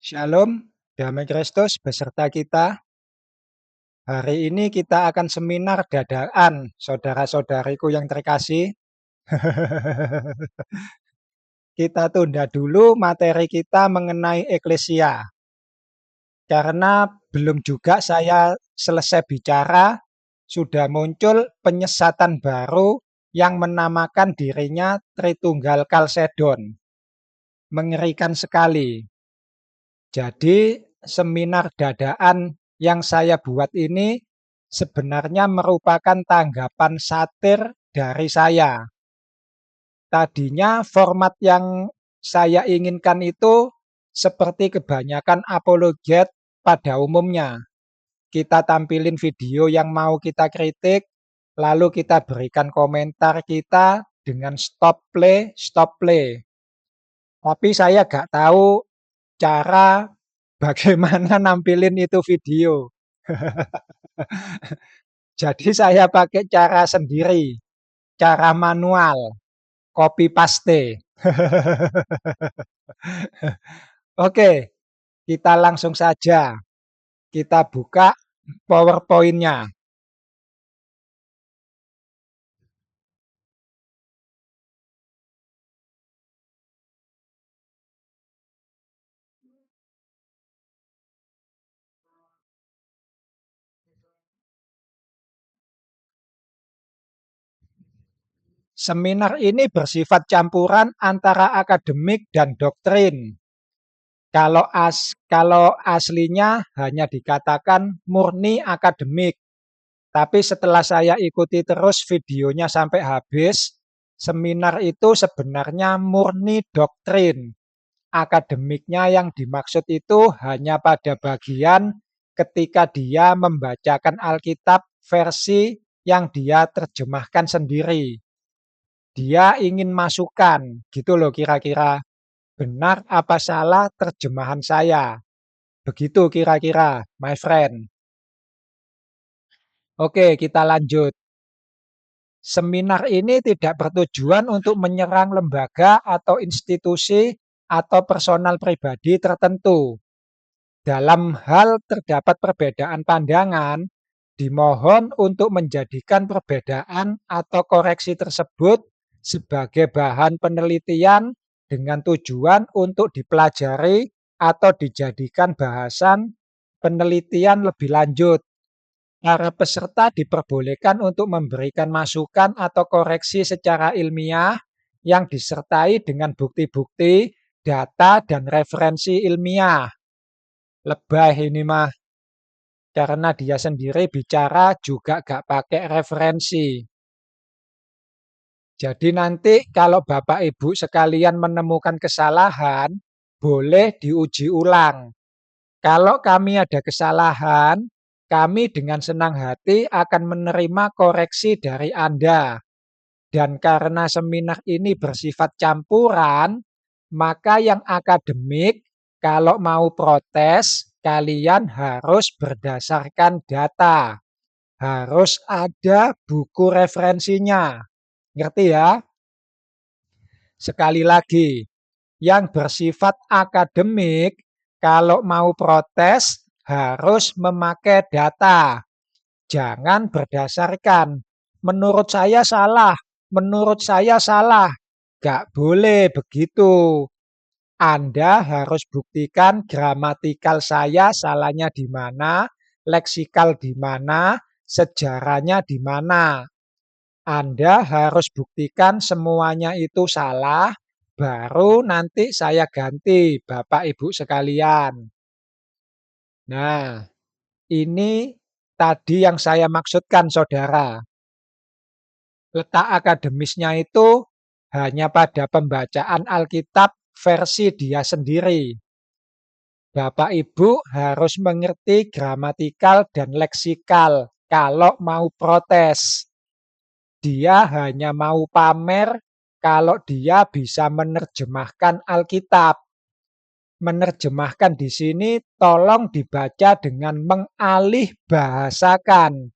Shalom, damai Kristus beserta kita. Hari ini kita akan seminar dadaan, saudara-saudariku yang terkasih. Kita tunda dulu materi kita mengenai eklesia, karena belum juga saya selesai bicara, sudah muncul penyesatan baru yang menamakan dirinya Tritunggal Kalsedon. Mengerikan sekali. Jadi, seminar dadaan yang saya buat ini sebenarnya merupakan tanggapan satir dari saya. Tadinya format yang saya inginkan itu seperti kebanyakan apologet pada umumnya. Kita tampilin video yang mau kita kritik, lalu kita berikan komentar kita dengan stop play, stop play. Tapi saya nggak tahu cara bagaimana nampilin itu video. Jadi saya pakai cara sendiri, cara manual, copy paste. Oke, kita langsung saja. Kita buka PowerPoint-nya. Seminar ini bersifat campuran antara akademik dan doktrin. Kalau aslinya hanya dikatakan murni akademik, tapi setelah saya ikuti terus videonya sampai habis, seminar itu sebenarnya murni doktrin. Akademiknya yang dimaksud itu hanya pada bagian ketika dia membacakan Alkitab versi yang dia terjemahkan sendiri. Dia ingin masukan, gitu loh kira-kira. Benar apa salah terjemahan saya? Begitu kira-kira, my friend. Oke, kita lanjut. Seminar ini tidak bertujuan untuk menyerang lembaga atau institusi atau personal pribadi tertentu. Dalam hal terdapat perbedaan pandangan, dimohon untuk menjadikan perbedaan atau koreksi tersebut sebagai bahan penelitian dengan tujuan untuk dipelajari atau dijadikan bahasan penelitian lebih lanjut. Para peserta diperbolehkan untuk memberikan masukan atau koreksi secara ilmiah yang disertai dengan bukti-bukti, data, dan referensi ilmiah. Lebay ini mah, karena dia sendiri bicara juga gak pakai referensi. Jadi nanti kalau Bapak Ibu sekalian menemukan kesalahan, boleh diuji ulang. Kalau kami ada kesalahan, kami dengan senang hati akan menerima koreksi dari Anda. Dan karena seminar ini bersifat campuran, maka yang akademik kalau mau protes, kalian harus berdasarkan data. Harus ada buku referensinya. Ngerti ya? Sekali lagi, yang bersifat akademik kalau mau protes harus memakai data. Jangan berdasarkan menurut saya salah, menurut saya salah. Gak boleh begitu. Anda harus buktikan gramatikal saya salahnya di mana, leksikal di mana, sejarahnya di mana. Anda harus buktikan semuanya itu salah, baru nanti saya ganti, Bapak Ibu sekalian. Nah, ini tadi yang saya maksudkan, saudara. Letak akademisnya itu hanya pada pembacaan Alkitab versi dia sendiri. Bapak Ibu harus mengerti gramatikal dan leksikal kalau mau protes. Dia hanya mau pamer kalau dia bisa menerjemahkan Alkitab. Menerjemahkan di sini tolong dibaca dengan mengalih bahasakan.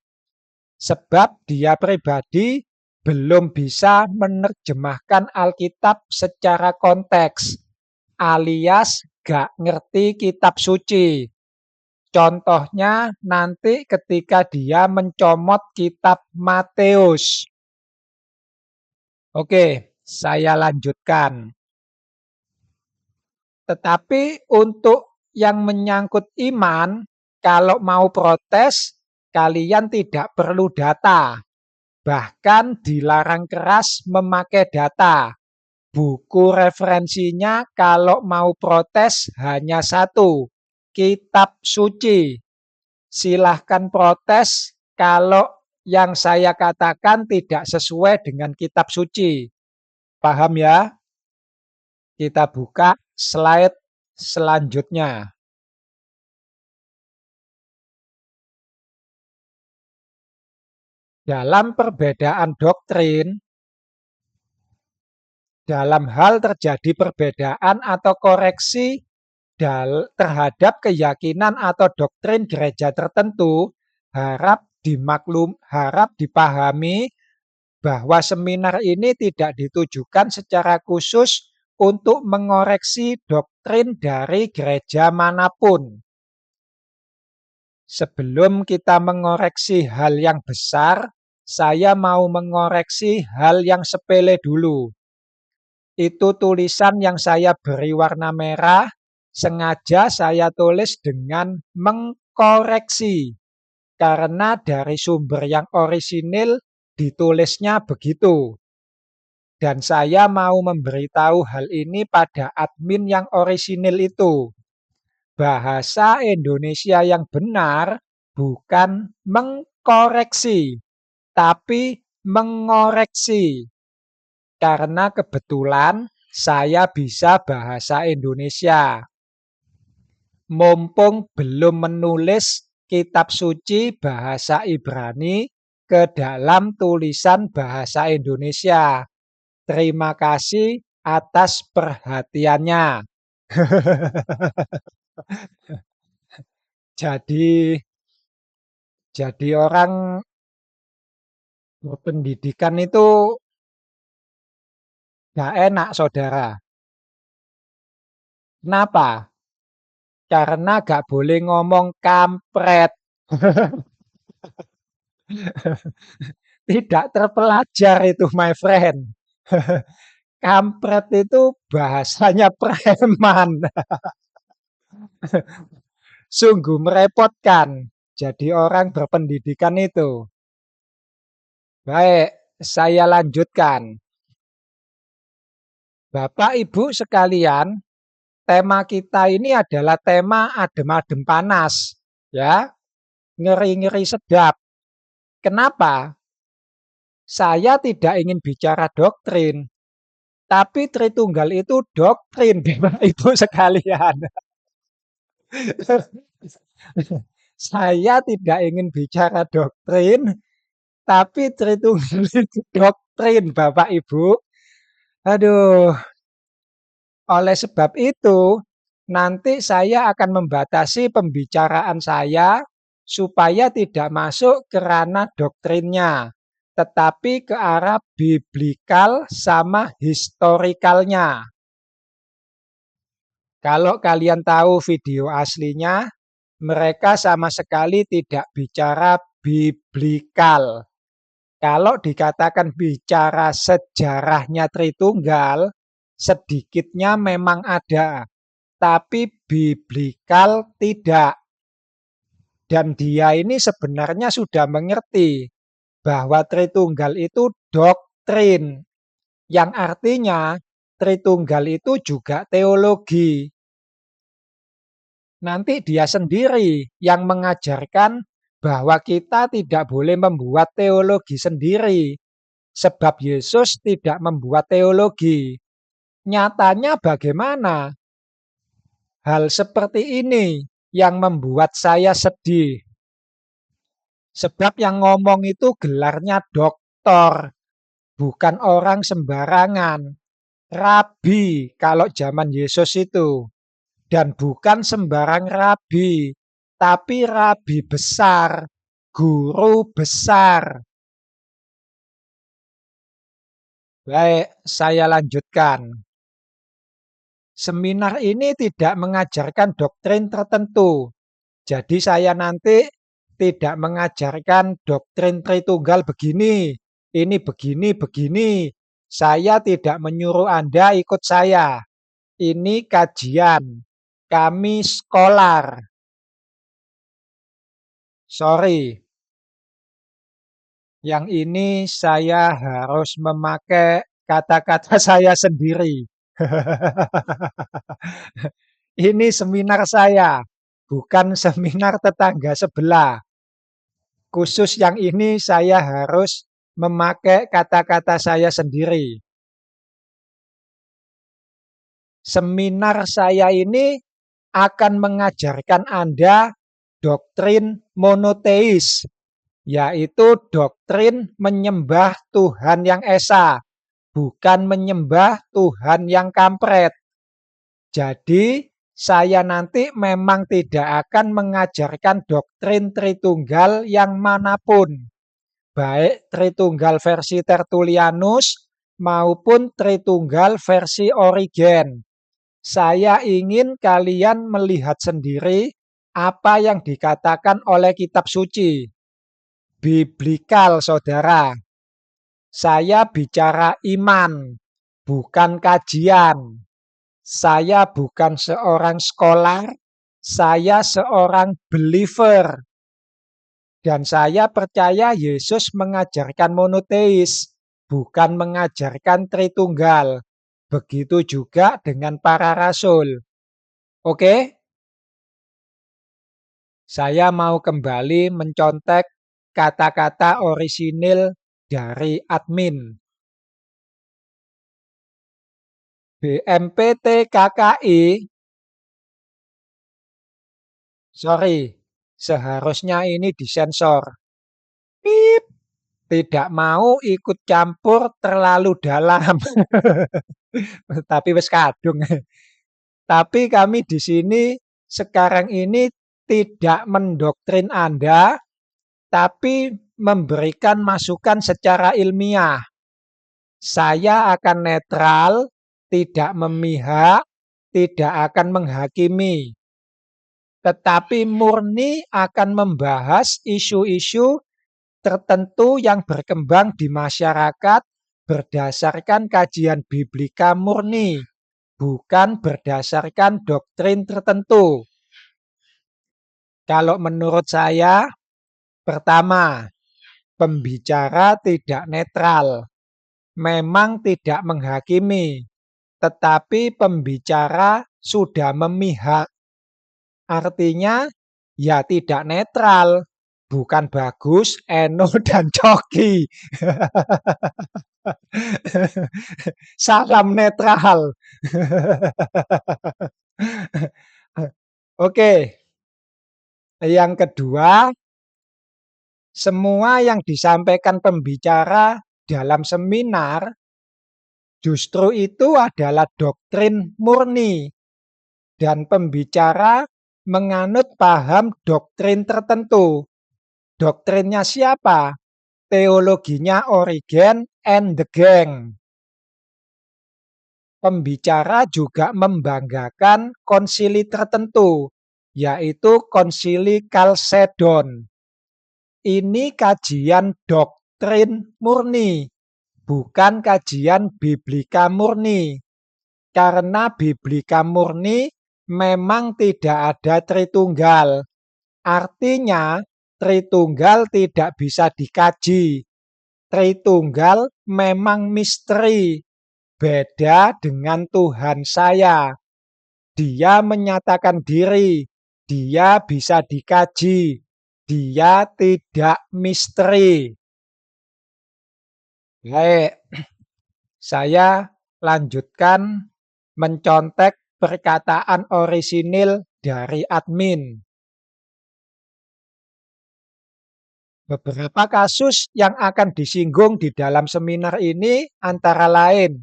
Sebab dia pribadi belum bisa menerjemahkan Alkitab secara konteks, alias gak ngerti kitab suci. Contohnya nanti ketika dia mencomot kitab Matius. Oke, saya lanjutkan. Tetapi untuk yang menyangkut iman, kalau mau protes, kalian tidak perlu data. Bahkan dilarang keras memakai data. Buku referensinya kalau mau protes hanya satu, kitab suci. Silahkan protes kalau yang saya katakan tidak sesuai dengan kitab suci. Paham ya? Kita buka slide selanjutnya. Dalam perbedaan doktrin, dalam hal terjadi perbedaan atau koreksi terhadap keyakinan atau doktrin gereja tertentu, harap dipahami bahwa seminar ini tidak ditujukan secara khusus untuk mengoreksi doktrin dari gereja manapun. Sebelum kita mengoreksi hal yang besar, saya mau mengoreksi hal yang sepele dulu. Itu tulisan yang saya beri warna merah, sengaja saya tulis dengan mengkoreksi. Karena dari sumber yang orisinil ditulisnya begitu. Dan saya mau memberitahu hal ini pada admin yang orisinil itu. Bahasa Indonesia yang benar bukan mengkoreksi, tapi mengoreksi. Karena kebetulan saya bisa bahasa Indonesia. Mumpung belum menulis kitab suci bahasa Ibrani ke dalam tulisan bahasa Indonesia. Terima kasih atas perhatiannya. Jadi orang berpendidikan itu gak enak, saudara. Kenapa? Karena gak boleh ngomong kampret. Tidak terpelajar itu, my friend. Kampret itu bahasanya preman. Sungguh merepotkan. Jadi orang berpendidikan itu. Baik, saya lanjutkan. Bapak Ibu sekalian, tema kita ini adalah tema adem-adem panas, ya, ngeri-ngeri sedap. Kenapa? Saya tidak ingin bicara doktrin, tapi Tritunggal itu doktrin, Bapak Ibu sekalian. Saya tidak ingin bicara doktrin, tapi Tritunggal itu doktrin, Bapak Ibu. Aduh, oleh sebab itu, nanti saya akan membatasi pembicaraan saya supaya tidak masuk ke ranah doktrinnya, tetapi ke arah biblikal sama historikalnya. Kalau kalian tahu video aslinya, mereka sama sekali tidak bicara biblikal. Kalau dikatakan bicara sejarahnya Tritunggal, sedikitnya memang ada, tapi biblikal tidak. Dan dia ini sebenarnya sudah mengerti bahwa Tritunggal itu doktrin, yang artinya Tritunggal itu juga teologi. Nanti dia sendiri yang mengajarkan bahwa kita tidak boleh membuat teologi sendiri, sebab Yesus tidak membuat teologi. Nyatanya bagaimana? Hal seperti ini yang membuat saya sedih. Sebab yang ngomong itu gelarnya doktor, bukan orang sembarangan. Rabi kalau zaman Yesus itu. Dan bukan sembarang rabi, tapi rabi besar, guru besar. Baik, saya lanjutkan. Seminar ini tidak mengajarkan doktrin tertentu. Jadi saya nanti tidak mengajarkan doktrin Tritunggal begini, ini begini, begini. Saya tidak menyuruh Anda ikut saya. Ini kajian. Kami skolar. Sorry, yang ini saya harus memakai kata-kata saya sendiri. Ini seminar saya, bukan seminar tetangga sebelah. Khusus yang ini saya harus memakai kata-kata saya sendiri. Seminar saya ini akan mengajarkan Anda doktrin monoteis, yaitu doktrin menyembah Tuhan yang esa, bukan menyembah Tuhan yang kampret. Jadi, saya nanti memang tidak akan mengajarkan doktrin Tritunggal yang manapun, baik Tritunggal versi Tertullianus maupun Tritunggal versi Origen. Saya ingin kalian melihat sendiri apa yang dikatakan oleh kitab suci. Biblikal, saudara. Saya bicara iman, bukan kajian. Saya bukan seorang scholar, saya seorang believer. Dan saya percaya Yesus mengajarkan monoteis, bukan mengajarkan Tritunggal. Begitu juga dengan para rasul. Oke? Saya mau kembali mencontek kata-kata orisinil dari admin. BMPTKKI, sorry, seharusnya ini disensor. Pip, tidak mau ikut campur terlalu dalam. Tapi wis kadung. Tapi kami di sini sekarang ini tidak mendoktrin Anda, tapi memberikan masukan secara ilmiah. Saya akan netral, tidak memihak, tidak akan menghakimi, tetapi murni akan membahas isu-isu tertentu yang berkembang di masyarakat berdasarkan kajian biblika murni, bukan berdasarkan doktrin tertentu. Kalau menurut saya, pertama, pembicara tidak netral, memang tidak menghakimi, tetapi pembicara sudah memihak. Artinya, ya tidak netral, bukan Bagus, Eno, dan Coki. Salam netral. Oke, yang kedua, semua yang disampaikan pembicara dalam seminar justru itu adalah doktrin murni dan pembicara menganut paham doktrin tertentu. Doktrinnya siapa? Teologinya Origen and the Gang. Pembicara juga membanggakan konsili tertentu, yaitu konsili Kalsedon. Ini kajian doktrin murni, bukan kajian biblika murni. Karena biblika murni memang tidak ada Tritunggal. Artinya, Tritunggal tidak bisa dikaji. Tritunggal memang misteri. Beda dengan Tuhan saya. Dia menyatakan diri. Dia bisa dikaji. Dia tidak misteri. Baik, saya lanjutkan mencontek perkataan orisinil dari admin. Beberapa kasus yang akan disinggung di dalam seminar ini antara lain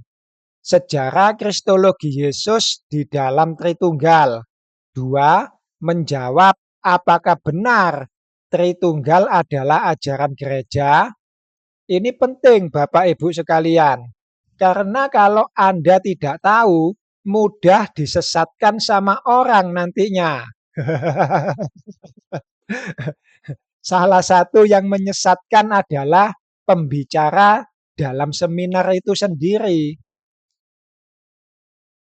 sejarah kristologi Yesus di dalam Tritunggal. 2. Menjawab apakah benar Tritunggal adalah ajaran gereja. Ini penting Bapak Ibu sekalian. Karena kalau Anda tidak tahu mudah disesatkan sama orang nantinya. Salah satu yang menyesatkan adalah pembicara dalam seminar itu sendiri.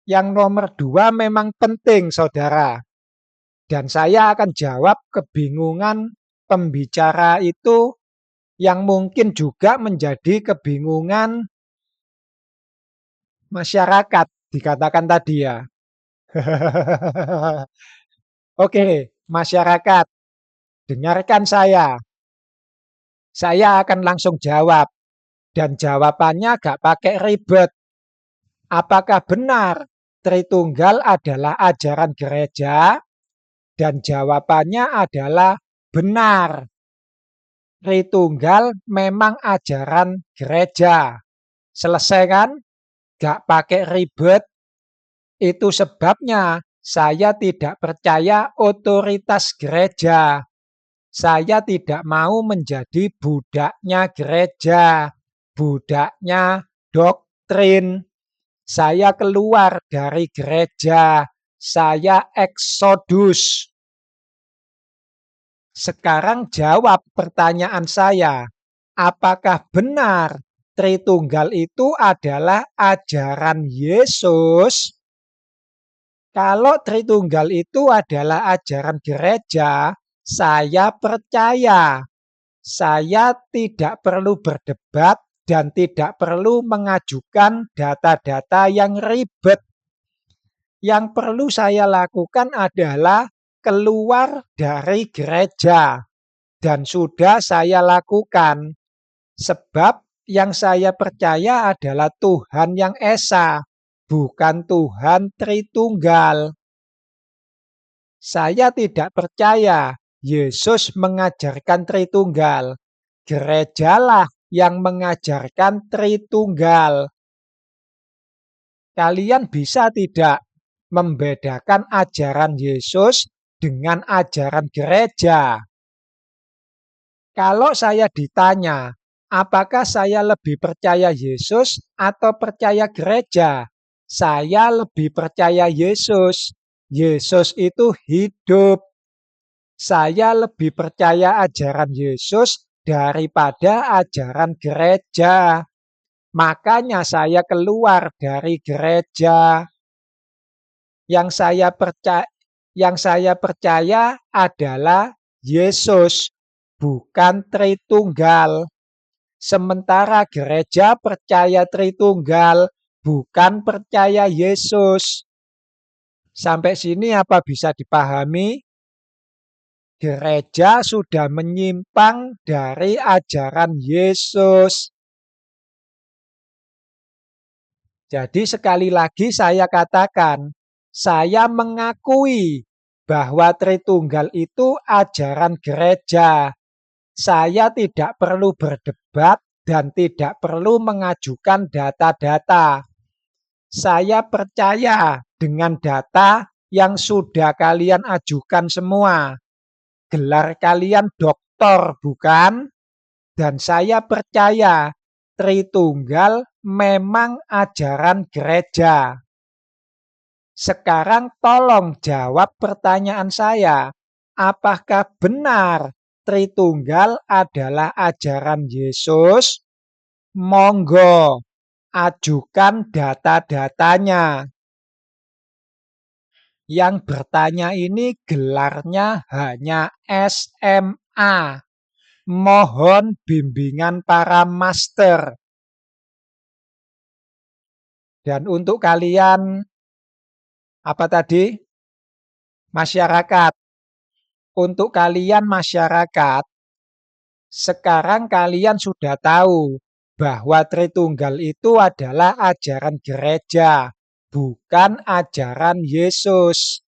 Yang nomor dua memang penting, saudara. Dan saya akan jawab kebingungan pembicara itu yang mungkin juga menjadi kebingungan masyarakat, dikatakan tadi ya. Oke, masyarakat, dengarkan saya. Saya akan langsung jawab. Dan jawabannya gak pakai ribet. Apakah benar Tritunggal adalah ajaran gereja? Dan jawabannya adalah benar. Tritunggal memang ajaran gereja. Selesai kan? Gak pakai ribet. Itu sebabnya saya tidak percaya otoritas gereja. Saya tidak mau menjadi budaknya gereja, budaknya doktrin. Saya keluar dari gereja, saya eksodus. Sekarang jawab pertanyaan saya, apakah benar Tritunggal itu adalah ajaran Yesus? Kalau Tritunggal itu adalah ajaran gereja, saya percaya. Saya tidak perlu berdebat dan tidak perlu mengajukan data-data yang ribet. Yang perlu saya lakukan adalah keluar dari gereja. Dan sudah saya lakukan. Sebab yang saya percaya adalah Tuhan yang Esa, bukan Tuhan Tritunggal. Saya tidak percaya Yesus mengajarkan Tritunggal. Gerejalah yang mengajarkan Tritunggal. Kalian bisa tidak membedakan ajaran Yesus dengan ajaran gereja? Kalau saya ditanya, apakah saya lebih percaya Yesus atau percaya gereja? Saya lebih percaya Yesus. Yesus itu hidup. Saya lebih percaya ajaran Yesus daripada ajaran gereja. Makanya saya keluar dari gereja. Yang saya percaya adalah Yesus, bukan Tritunggal. Sementara gereja percaya Tritunggal, bukan percaya Yesus. Sampai sini apa bisa dipahami? Gereja sudah menyimpang dari ajaran Yesus. Jadi sekali lagi saya katakan, saya mengakui bahwa Tritunggal itu ajaran gereja. Saya tidak perlu berdebat dan tidak perlu mengajukan data-data. Saya percaya dengan data yang sudah kalian ajukan semua. Gelar kalian doktor, bukan? Dan saya percaya Tritunggal memang ajaran gereja. Sekarang tolong jawab pertanyaan saya. Apakah benar Tritunggal adalah ajaran Yesus? Monggo, ajukan data-datanya. Yang bertanya ini gelarnya hanya SMA. Mohon bimbingan para master. Dan untuk kalian, apa tadi? Masyarakat. Untuk kalian masyarakat, sekarang kalian sudah tahu bahwa Tritunggal itu adalah ajaran gereja, bukan ajaran Yesus.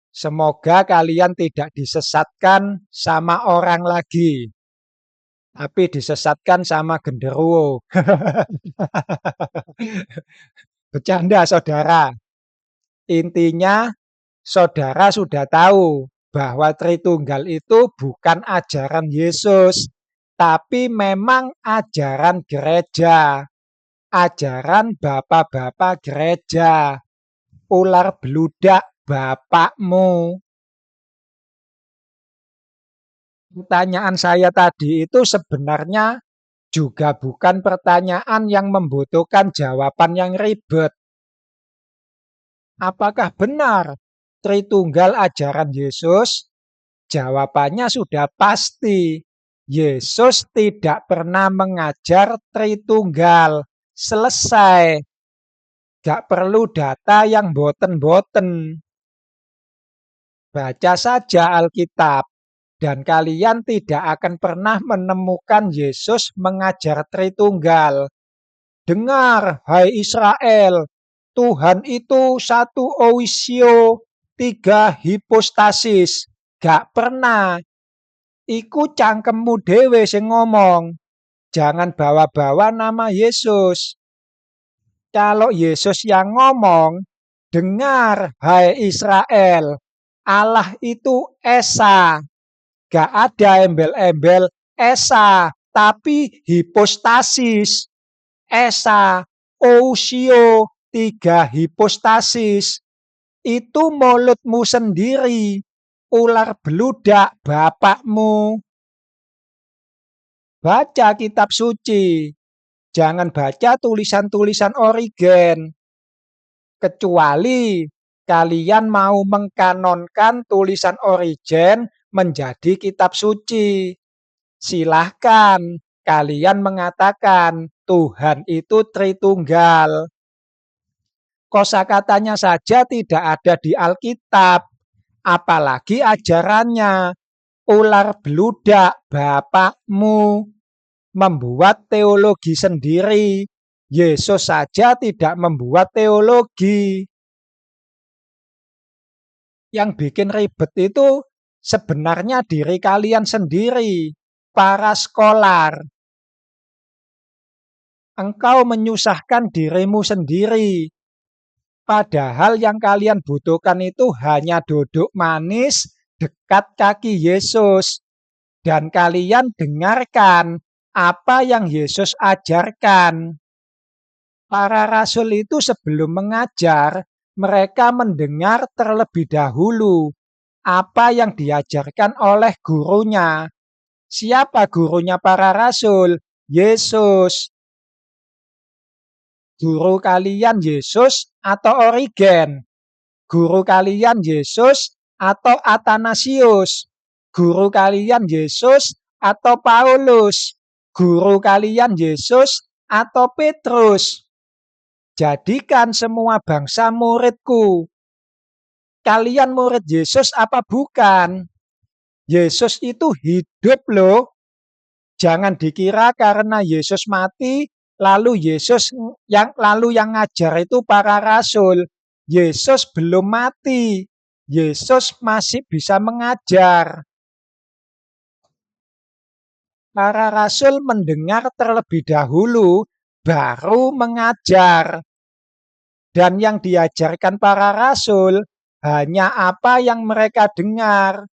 Semoga kalian tidak disesatkan sama orang lagi, tapi disesatkan sama genderuwo. Bercanda, saudara. Intinya, saudara sudah tahu bahwa Tritunggal itu bukan ajaran Yesus, tapi memang ajaran gereja. ajaran bapak-bapak gereja, ular beludak bapakmu. Pertanyaan saya tadi itu sebenarnya juga bukan pertanyaan yang membutuhkan jawaban yang ribet. Apakah benar Tritunggal ajaran Yesus? Jawabannya sudah pasti. Yesus tidak pernah mengajar Tritunggal. Selesai. Gak perlu data yang boten-boten. Baca saja Alkitab. Dan kalian tidak akan pernah menemukan Yesus mengajar Tritunggal. Dengar, hai Israel, Tuhan itu satu oisio, tiga hipostasis. Gak pernah. Iku cangkemmu dewe sing ngomong. Jangan bawa-bawa nama Yesus. Kalau Yesus yang ngomong, dengar, hai Israel, Allah itu Esa. Gak ada embel-embel Esa, tapi hipostasis. Esa, Ousio, tiga hipostasis. Itu mulutmu sendiri. Ular beludak bapakmu. Baca kitab suci. Jangan baca tulisan-tulisan Origen. Kecuali kalian mau mengkanonkan tulisan Origen menjadi kitab suci. Silahkan kalian mengatakan Tuhan itu Tritunggal. Kosakatanya saja tidak ada di Alkitab, apalagi ajarannya. Ular beludak bapakmu. Membuat teologi sendiri. Yesus saja tidak membuat teologi. Yang bikin ribet itu sebenarnya diri kalian sendiri, para skolar. Engkau menyusahkan dirimu sendiri. Padahal yang kalian butuhkan itu hanya duduk manis dekat kaki Yesus. Dan kalian dengarkan apa yang Yesus ajarkan. Para rasul itu sebelum mengajar, mereka mendengar terlebih dahulu apa yang diajarkan oleh gurunya. Siapa gurunya para rasul? Yesus. Guru kalian Yesus atau Origen? Guru kalian Yesus atau Athanasius? Guru kalian Yesus atau Paulus? Guru kalian Yesus atau Petrus? Jadikan semua bangsa muridku. Kalian murid Yesus apa bukan? Yesus itu hidup loh. Jangan dikira karena Yesus mati, lalu yang ngajar itu para rasul. Yesus belum mati. Yesus masih bisa mengajar. Para rasul mendengar terlebih dahulu, baru mengajar. Dan yang diajarkan para rasul hanya apa yang mereka dengar.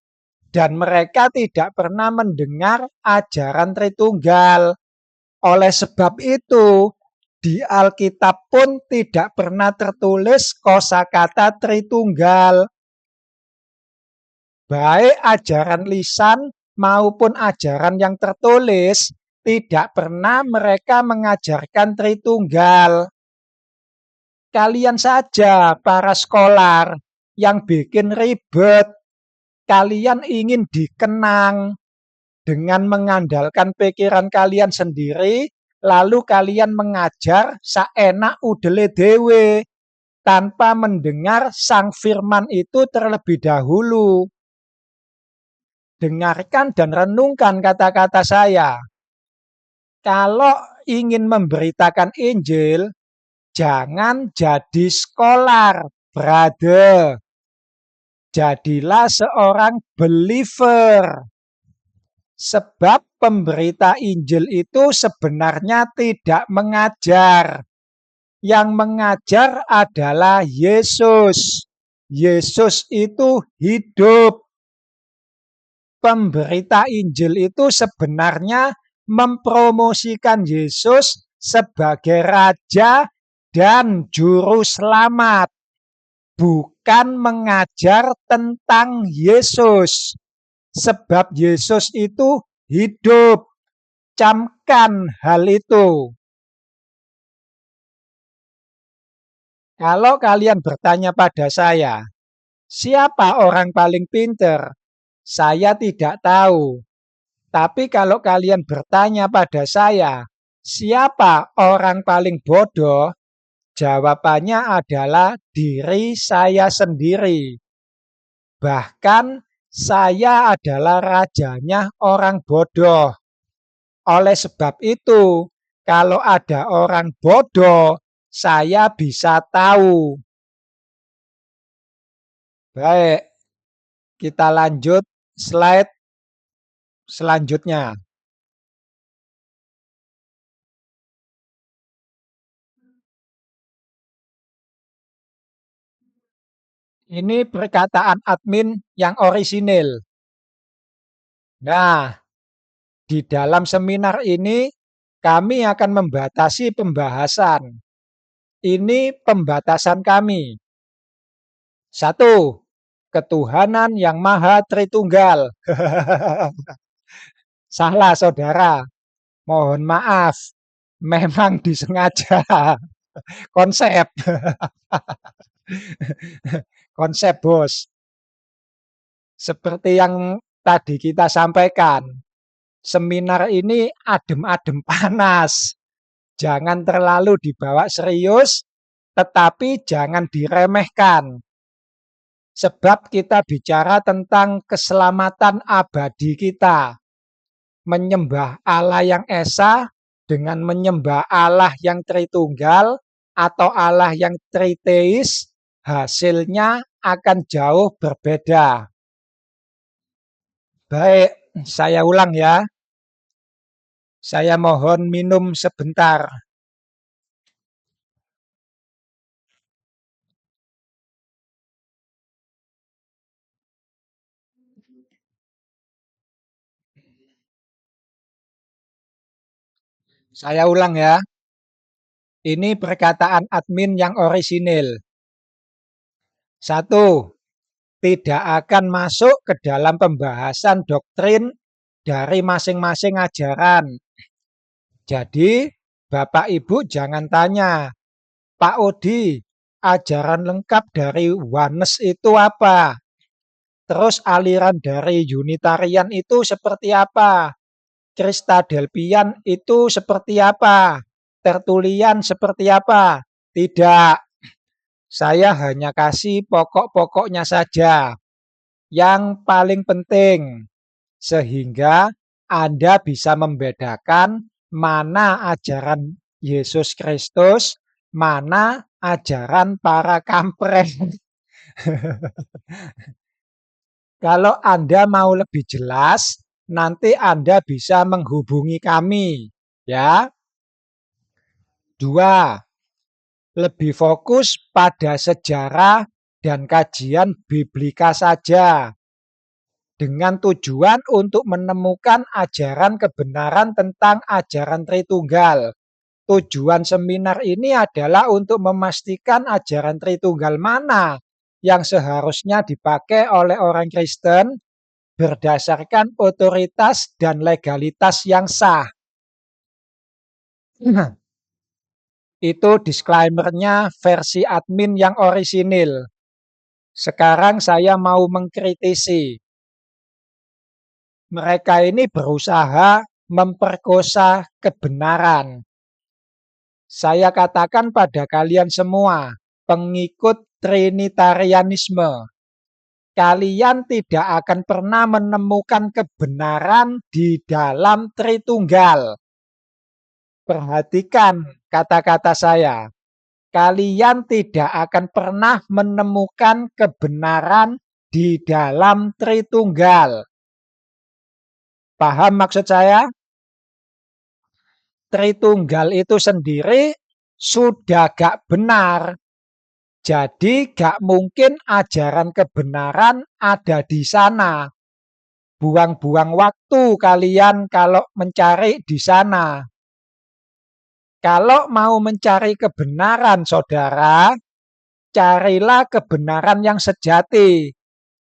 Dan mereka tidak pernah mendengar ajaran Tritunggal. Oleh sebab itu, di Alkitab pun tidak pernah tertulis kosakata Tritunggal. Baik ajaran lisan maupun ajaran yang tertulis, tidak pernah mereka mengajarkan Tritunggal. Kalian saja para skolar yang bikin ribet. Kalian ingin dikenang dengan mengandalkan pikiran kalian sendiri, lalu kalian mengajar saenak udele dewe tanpa mendengar sang firman itu terlebih dahulu. Dengarkan dan renungkan kata-kata saya. Kalau ingin memberitakan Injil, jangan jadi skolar, brother. Jadilah seorang believer. Sebab pemberita Injil itu sebenarnya tidak mengajar. Yang mengajar adalah Yesus. Yesus itu hidup. Pemberita Injil itu sebenarnya mempromosikan Yesus sebagai Raja dan Juru Selamat, bukan mengajar tentang Yesus. Sebab Yesus itu hidup. Camkan hal itu. Kalau kalian bertanya pada saya, siapa orang paling pinter? Saya tidak tahu. Tapi kalau kalian bertanya pada saya, siapa orang paling bodoh? Jawabannya adalah diri saya sendiri. Bahkan saya adalah rajanya orang bodoh. Oleh sebab itu, kalau ada orang bodoh, saya bisa tahu. Baik, kita lanjut slide selanjutnya. Ini perkataan admin yang orisinil. Nah, di dalam seminar ini kami akan membatasi pembahasan. Ini pembatasan kami. 1. Ketuhanan yang Maha Tritunggal. Salah, saudara. Mohon maaf. Memang disengaja. Konsep. Konsep, bos. Seperti yang tadi kita sampaikan, seminar ini adem-adem panas. Jangan terlalu dibawa serius, tetapi jangan diremehkan. Sebab kita bicara tentang keselamatan abadi kita. Menyembah Allah yang esa dengan menyembah Allah yang Tritunggal atau Allah yang triteis, hasilnya akan jauh berbeda. Baik, saya ulang ya. Saya mohon minum sebentar. Saya ulang ya. Ini perkataan admin yang orisinil. 1. Tidak akan masuk ke dalam pembahasan doktrin dari masing-masing ajaran. Jadi, Bapak Ibu jangan tanya, Pak Odi, ajaran lengkap dari Oneness itu apa? Terus aliran dari Unitarian itu seperti apa? Kristadelpian itu seperti apa? Tertulian seperti apa? Tidak. Saya hanya kasih pokok-pokoknya saja. Yang paling penting. Sehingga Anda bisa membedakan mana ajaran Yesus Kristus, mana ajaran para kampret. Kalau Anda mau lebih jelas, nanti Anda bisa menghubungi kami, ya. 2. Lebih fokus pada sejarah dan kajian biblika saja, dengan tujuan untuk menemukan ajaran kebenaran tentang ajaran Tritunggal. Tujuan seminar ini adalah untuk memastikan ajaran Tritunggal mana yang seharusnya dipakai oleh orang Kristen berdasarkan otoritas dan legalitas yang sah. Itu disclaimer-nya versi admin yang orisinil. Sekarang saya mau mengkritisi. Mereka ini berusaha memperkosa kebenaran. Saya katakan pada kalian semua, pengikut Trinitarianisme, kalian tidak akan pernah menemukan kebenaran di dalam Tritunggal. Perhatikan kata-kata saya. Kalian tidak akan pernah menemukan kebenaran di dalam Tritunggal. Paham maksud saya? Tritunggal itu sendiri sudah gak benar. Jadi gak mungkin ajaran kebenaran ada di sana. Buang-buang waktu kalian kalau mencari di sana. Kalau mau mencari kebenaran, saudara, carilah kebenaran yang sejati.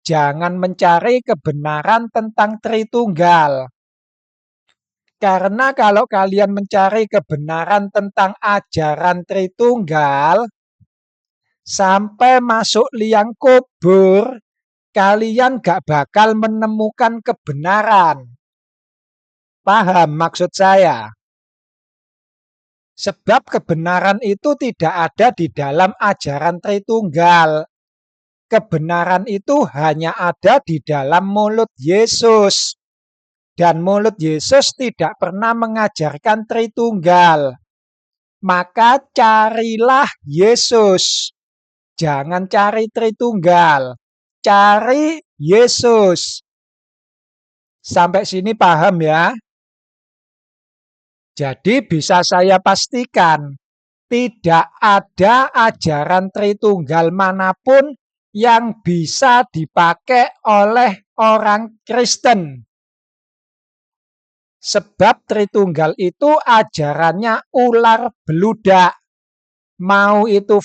Jangan mencari kebenaran tentang Tritunggal. Karena kalau kalian mencari kebenaran tentang ajaran Tritunggal, sampai masuk liang kubur, kalian gak bakal menemukan kebenaran. Paham maksud saya? Sebab kebenaran itu tidak ada di dalam ajaran Tritunggal. Kebenaran itu hanya ada di dalam mulut Yesus. Dan mulut Yesus tidak pernah mengajarkan Tritunggal. Maka carilah Yesus. Jangan cari Tritunggal. Cari Yesus. Sampai sini paham ya? Jadi bisa saya pastikan, tidak ada ajaran Tritunggal manapun yang bisa dipakai oleh orang Kristen. Sebab Tritunggal itu ajarannya ular beludak. Mau itu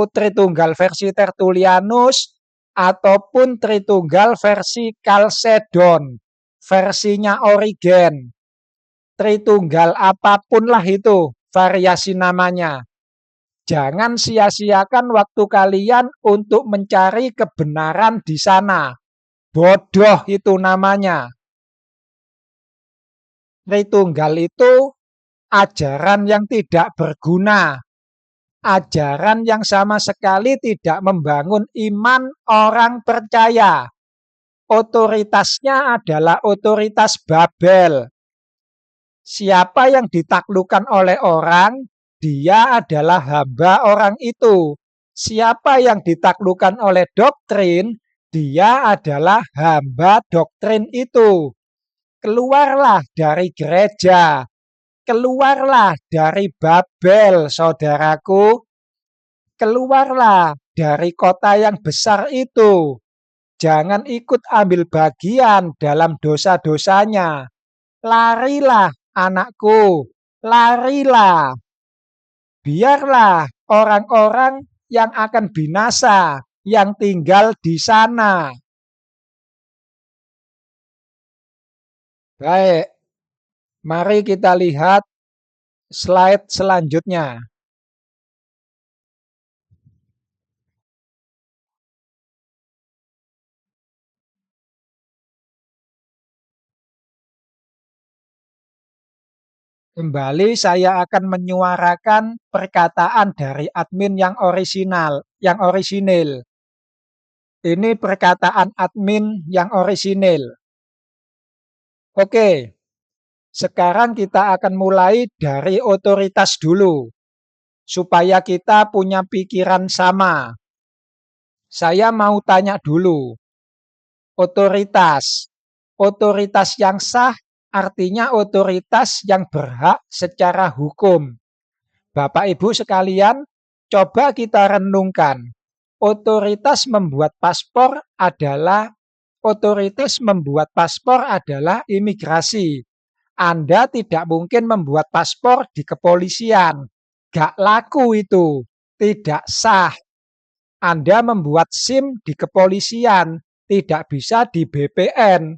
Tritunggal versi Tertullianus ataupun Tritunggal versi Chalcedon, versinya Origen. Tritunggal apapun lah itu variasi namanya. Jangan sia-siakan waktu kalian untuk mencari kebenaran di sana. Bodoh itu namanya. Tritunggal itu ajaran yang tidak berguna. Ajaran yang sama sekali tidak membangun iman orang percaya. Otoritasnya adalah otoritas Babel. Siapa yang ditaklukkan oleh orang, dia adalah hamba orang itu. Siapa yang ditaklukkan oleh doktrin, dia adalah hamba doktrin itu. Keluarlah dari gereja, keluarlah dari Babel, saudaraku. Keluarlah dari kota yang besar itu. Jangan ikut ambil bagian dalam dosa-dosanya. Larilah, anakku, larilah. Biarlah orang-orang yang akan binasa yang tinggal di sana. Baik, mari kita lihat slide selanjutnya. Kembali saya akan menyuarakan perkataan dari admin yang orisinal, yang orisinil. Ini perkataan admin yang orisinil. Oke, sekarang kita akan mulai dari otoritas dulu, supaya kita punya pikiran sama. Saya mau tanya dulu, otoritas. Otoritas yang sah artinya otoritas yang berhak secara hukum. Bapak Ibu sekalian, coba kita renungkan. Otoritas membuat paspor adalah imigrasi. Anda tidak mungkin membuat paspor di kepolisian. Gak laku itu, tidak sah. Anda membuat SIM di kepolisian, tidak bisa di BPN.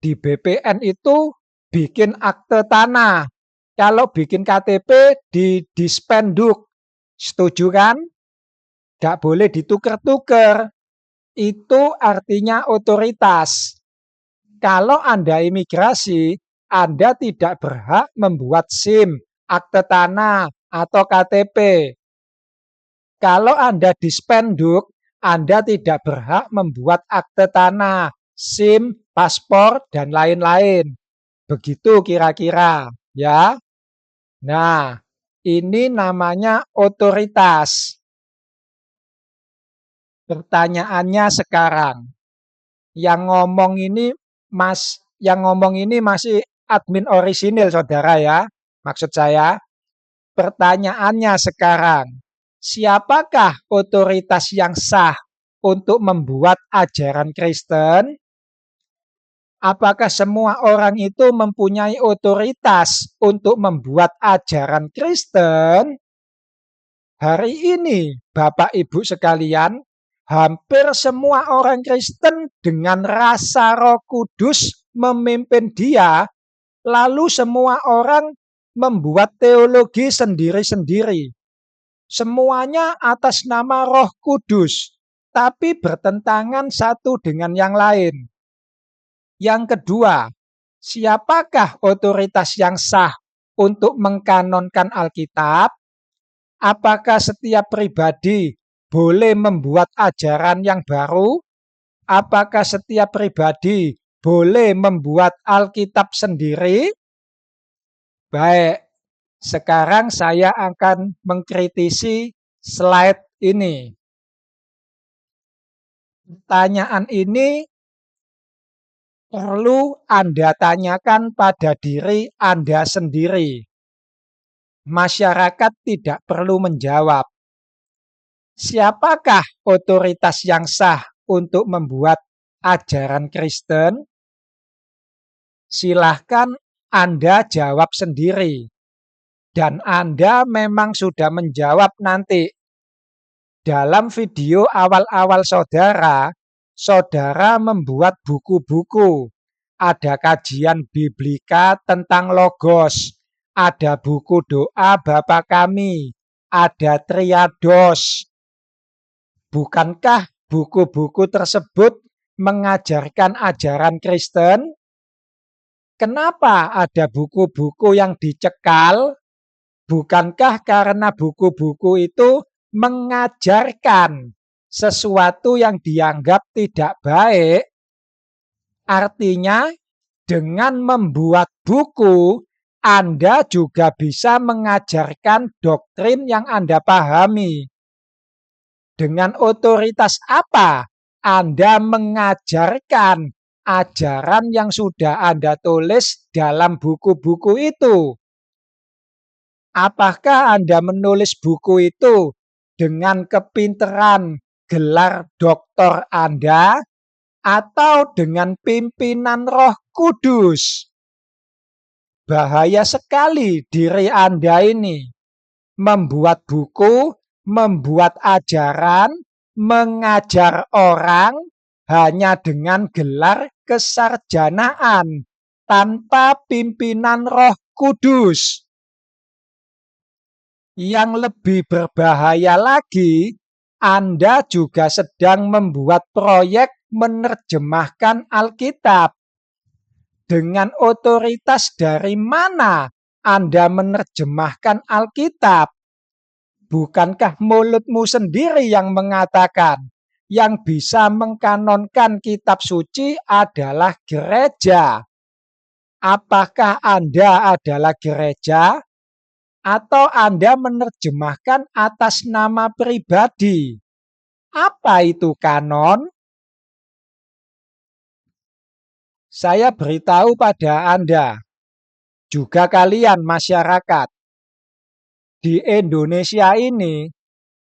Di BPN itu bikin akte tanah. Kalau bikin KTP di Dispenduk. Setuju kan? Gak boleh ditukar-tukar. Itu artinya otoritas. Kalau Anda imigrasi, Anda tidak berhak membuat SIM, akte tanah, atau KTP. Kalau Anda Dispenduk, Anda tidak berhak membuat akte tanah, SIM, paspor, dan lain-lain. Begitu kira-kira, ya. Nah, ini namanya otoritas. Pertanyaannya sekarang, yang ngomong ini masih admin orisinil, saudara ya. Maksud saya, pertanyaannya sekarang, siapakah otoritas yang sah untuk membuat ajaran Kristen? Apakah semua orang itu mempunyai otoritas untuk membuat ajaran Kristen? Hari ini, Bapak Ibu sekalian, hampir semua orang Kristen dengan rasa Roh Kudus memimpin dia, lalu semua orang membuat teologi sendiri-sendiri. Semuanya atas nama Roh Kudus, tapi bertentangan satu dengan yang lain. Yang kedua, siapakah otoritas yang sah untuk mengkanonkan Alkitab? Apakah setiap pribadi boleh membuat ajaran yang baru? Apakah setiap pribadi boleh membuat Alkitab sendiri? Baik, sekarang saya akan mengkritisi slide ini. Pertanyaan ini perlu Anda tanyakan pada diri Anda sendiri. Masyarakat tidak perlu menjawab. Siapakah otoritas yang sah untuk membuat ajaran Kristen? Silahkan Anda jawab sendiri. Dan Anda memang sudah menjawab nanti. Dalam video awal-awal saudara membuat buku-buku. Ada kajian biblika tentang logos. Ada buku doa Bapa Kami. Ada triados. Bukankah buku-buku tersebut mengajarkan ajaran Kristen? Kenapa ada buku-buku yang dicekal? Bukankah karena buku-buku itu mengajarkan sesuatu yang dianggap tidak baik? Artinya, dengan membuat buku, Anda juga bisa mengajarkan doktrin yang Anda pahami. Dengan otoritas apa Anda mengajarkan ajaran yang sudah Anda tulis dalam buku-buku itu? Apakah Anda menulis buku itu dengan kepinteran gelar doktor Anda atau dengan pimpinan Roh Kudus? Bahaya sekali diri Anda ini membuat buku, membuat ajaran, mengajar orang hanya dengan gelar kesarjanaan tanpa pimpinan Roh Kudus. Yang lebih berbahaya lagi, Anda juga sedang membuat proyek menerjemahkan Alkitab. Dengan otoritas dari mana Anda menerjemahkan Alkitab? Bukankah mulutmu sendiri yang mengatakan yang bisa mengkanonkan kitab suci adalah gereja? Apakah Anda adalah gereja? Atau Anda menerjemahkan atas nama pribadi? Apa itu kanon? Saya beritahu pada Anda, juga kalian masyarakat, di Indonesia ini,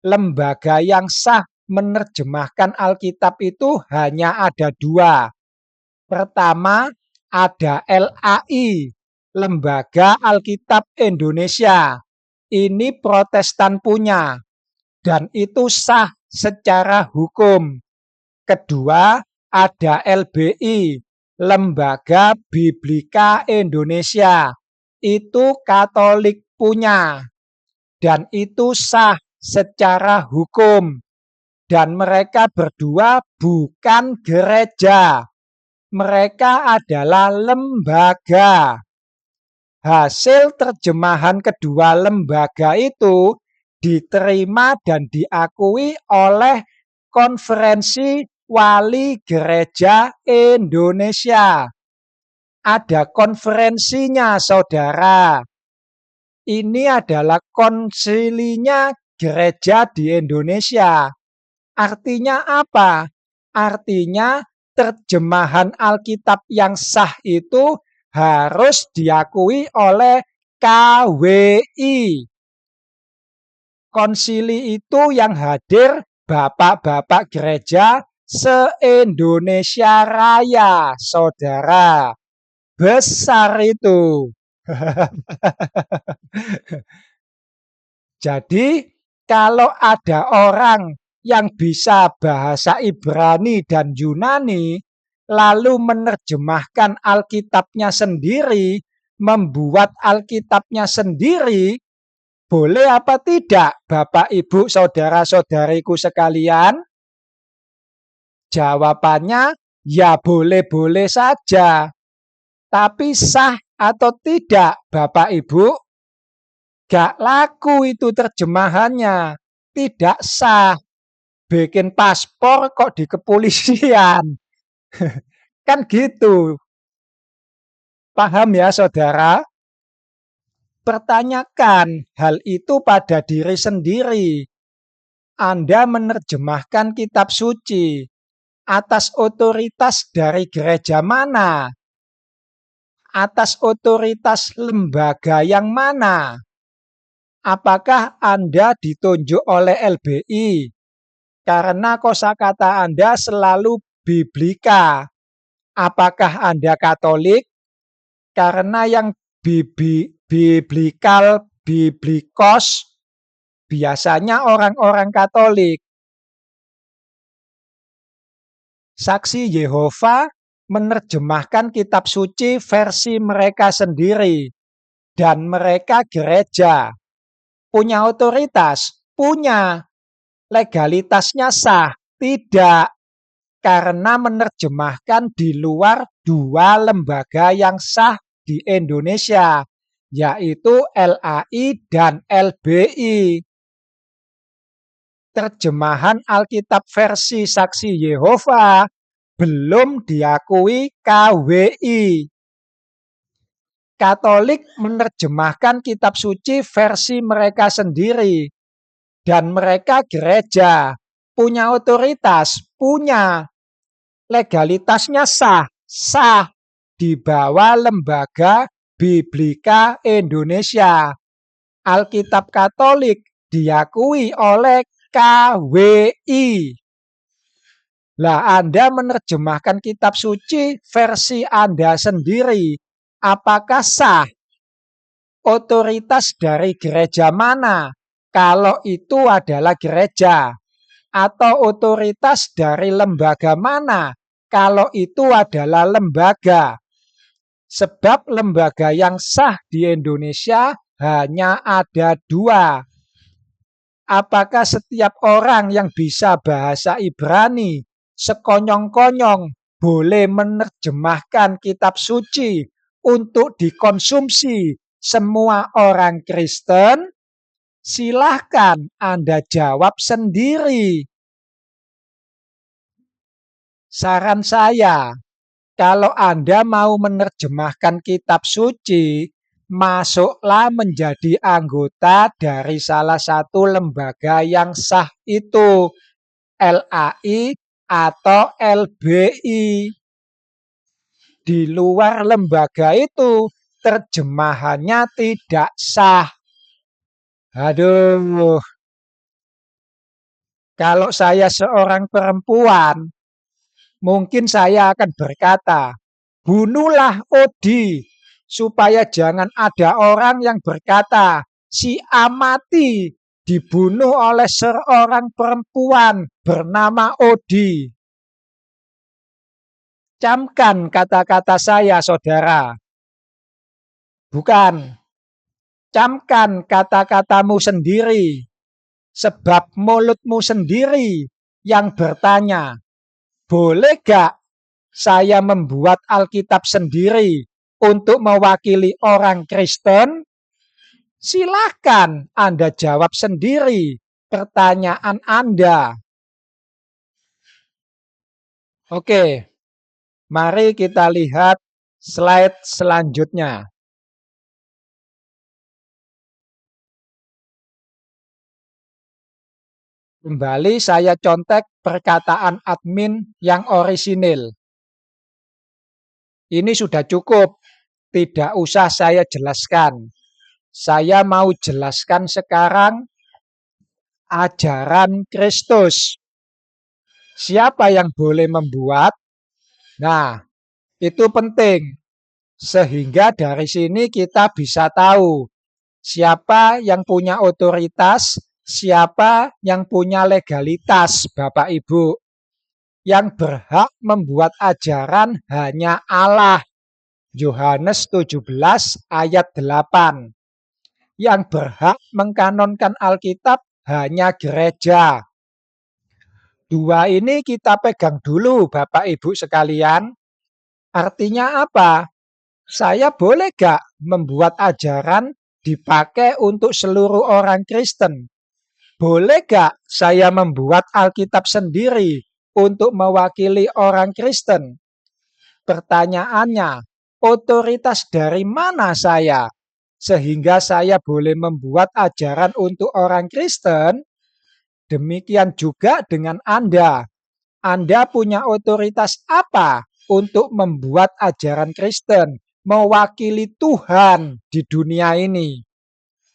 lembaga yang sah menerjemahkan Alkitab itu hanya ada dua. Pertama, ada LAI, Lembaga Alkitab Indonesia. Ini Protestan punya, dan itu sah secara hukum. Kedua, ada LBI, Lembaga Biblika Indonesia. Itu Katolik punya, dan itu sah secara hukum. Dan mereka berdua bukan gereja. Mereka adalah lembaga. Hasil terjemahan kedua lembaga itu diterima dan diakui oleh Konferensi Wali Gereja Indonesia. Ada konferensinya, saudara. Ini adalah konsilinya gereja di Indonesia. Artinya apa? Artinya terjemahan Alkitab yang sah itu harus diakui oleh KWI. Konsili itu yang hadir bapak-bapak gereja Se-Indonesia Raya, saudara. Besar itu. Jadi, kalau ada orang yang bisa bahasa Ibrani dan Yunani, lalu menerjemahkan Alkitabnya sendiri, membuat Alkitabnya sendiri, boleh apa tidak, Bapak, Ibu, saudara-saudariku sekalian? Jawabannya, ya boleh-boleh saja. Tapi sah atau tidak, Bapak, Ibu? Gak laku itu terjemahannya. Tidak sah. Bikin paspor kok di kepolisian. Kan gitu. Paham ya, saudara? Pertanyakan hal itu pada diri sendiri. Anda menerjemahkan kitab suci atas otoritas dari gereja mana? Atas otoritas lembaga yang mana? Apakah Anda ditunjuk oleh LBI? Karena kosakata Anda selalu biblika. Apakah Anda Katolik? Karena yang biblikal, biblikos biasanya orang-orang Katolik. Saksi Yehova menerjemahkan kitab suci versi mereka sendiri. Dan mereka gereja. Punya otoritas? Punya. Legalitasnya sah? Tidak. Karena menerjemahkan di luar dua lembaga yang sah di Indonesia, yaitu LAI dan LBI. Terjemahan Alkitab versi Saksi Yehova belum diakui KWI. Katolik menerjemahkan kitab suci versi mereka sendiri. Dan mereka gereja. Punya otoritas? Punya. Legalitasnya sah? Sah. Di bawah lembaga Biblika Indonesia. Alkitab Katolik diakui oleh KWI. Lah Anda menerjemahkan kitab suci versi Anda sendiri. Apakah sah? Otoritas dari gereja mana? Kalau itu adalah gereja. Atau otoritas dari lembaga mana? Kalau itu adalah lembaga. Sebab lembaga yang sah di Indonesia hanya ada dua. Apakah setiap orang yang bisa bahasa Ibrani sekonyong-konyong boleh menerjemahkan kitab suci untuk dikonsumsi semua orang Kristen? Silahkan Anda jawab sendiri. Saran saya, kalau Anda mau menerjemahkan kitab suci, masuklah menjadi anggota dari salah satu lembaga yang sah itu, LAI atau LBI. Di luar lembaga itu, terjemahannya tidak sah. Aduh, kalau saya seorang perempuan, mungkin saya akan berkata, bunuhlah Odi, supaya jangan ada orang yang berkata, si Amati dibunuh oleh seorang perempuan bernama Odi. Camkan kata-kata saya, saudara. Bukan. Camkan kata-katamu sendiri. Sebab mulutmu sendiri yang bertanya, boleh gak saya membuat Alkitab sendiri untuk mewakili orang Kristen? Silakan Anda jawab sendiri pertanyaan Anda. Oke, mari kita lihat slide selanjutnya. Kembali saya contek perkataan admin yang orisinil. Ini sudah cukup, tidak usah saya jelaskan. Saya mau jelaskan sekarang ajaran Kristus. Siapa yang boleh membuat? Nah, itu penting. Sehingga dari sini kita bisa tahu siapa yang punya otoritas, siapa yang punya legalitas, Bapak Ibu. Yang berhak membuat ajaran hanya Allah. Yohanes 17 ayat 8. Yang berhak mengkanonkan Alkitab hanya gereja. Dua ini kita pegang dulu, Bapak Ibu sekalian. Artinya apa? Saya boleh gak membuat ajaran dipakai untuk seluruh orang Kristen? Boleh gak saya membuat Alkitab sendiri untuk mewakili orang Kristen? Pertanyaannya, otoritas dari mana saya? Sehingga saya boleh membuat ajaran untuk orang Kristen? Demikian juga dengan Anda. Anda punya otoritas apa untuk membuat ajaran Kristen, mewakili Tuhan di dunia ini?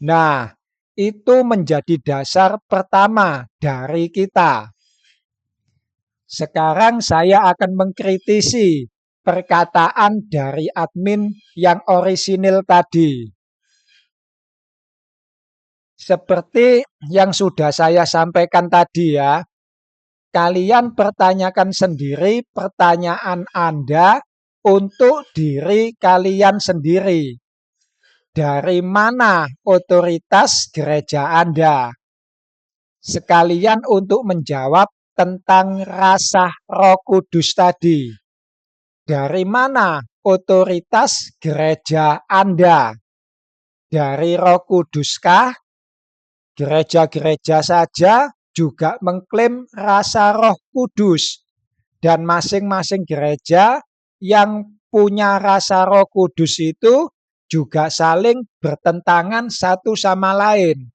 Nah, itu menjadi dasar pertama dari kita. Sekarang saya akan mengkritisi perkataan dari admin yang orisinil tadi. Seperti yang sudah saya sampaikan tadi ya, kalian pertanyakan sendiri pertanyaan Anda untuk diri kalian sendiri. Dari mana otoritas gereja Anda? Sekalian untuk menjawab tentang rasa Roh Kudus tadi. Dari mana otoritas gereja Anda? Dari Roh Kuduskah? Gereja-gereja saja juga mengklaim rasa Roh Kudus, dan masing-masing gereja yang punya rasa Roh Kudus itu juga saling bertentangan satu sama lain.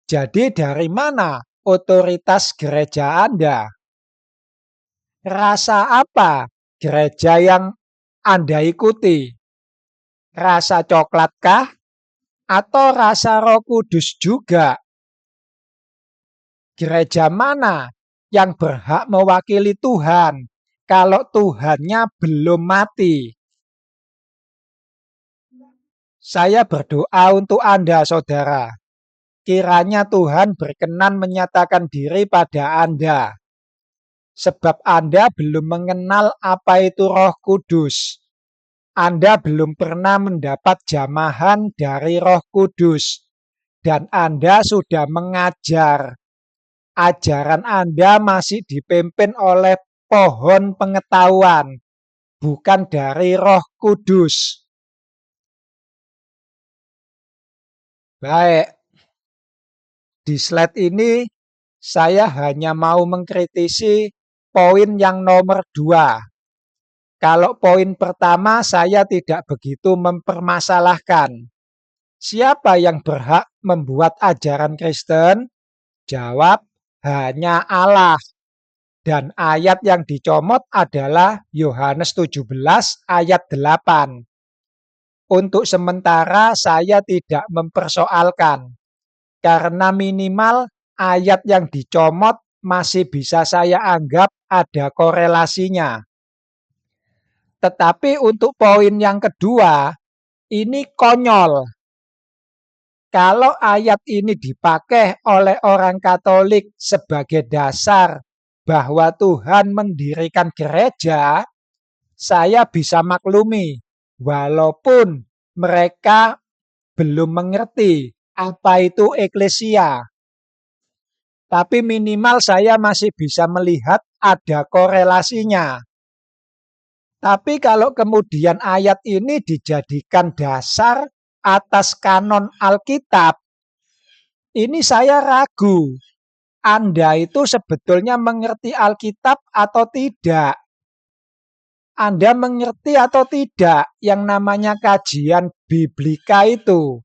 Jadi dari mana otoritas gereja Anda? Rasa apa gereja yang Anda ikuti? Rasa coklatkah? Atau rasa Roh Kudus juga? Gereja mana yang berhak mewakili Tuhan kalau Tuhannya belum mati? Saya berdoa untuk Anda, saudara. Kiranya Tuhan berkenan menyatakan diri pada Anda. Sebab Anda belum mengenal apa itu Roh Kudus. Anda belum pernah mendapat jamahan dari Roh Kudus. Dan Anda sudah mengajar. Ajaran Anda masih dipimpin oleh pohon pengetahuan, bukan dari Roh Kudus. Baik, di slide ini saya hanya mau mengkritisi poin yang nomor 2. Kalau poin pertama saya tidak begitu mempermasalahkan. Siapa yang berhak membuat ajaran Kristen? Jawab, hanya Allah. Dan ayat yang dicomot adalah Yohanes 17 ayat 8. Untuk sementara saya tidak mempersoalkan. Karena minimal ayat yang dicomot masih bisa saya anggap ada korelasinya. Tetapi untuk poin yang kedua, ini konyol. Kalau ayat ini dipakai oleh orang Katolik sebagai dasar bahwa Tuhan mendirikan gereja, saya bisa maklumi, walaupun mereka belum mengerti apa itu eklesia. Tapi minimal saya masih bisa melihat ada korelasinya. Tapi kalau kemudian ayat ini dijadikan dasar atas kanon Alkitab, ini saya ragu. Anda itu sebetulnya mengerti Alkitab atau tidak? Anda mengerti atau tidak yang namanya kajian biblika itu?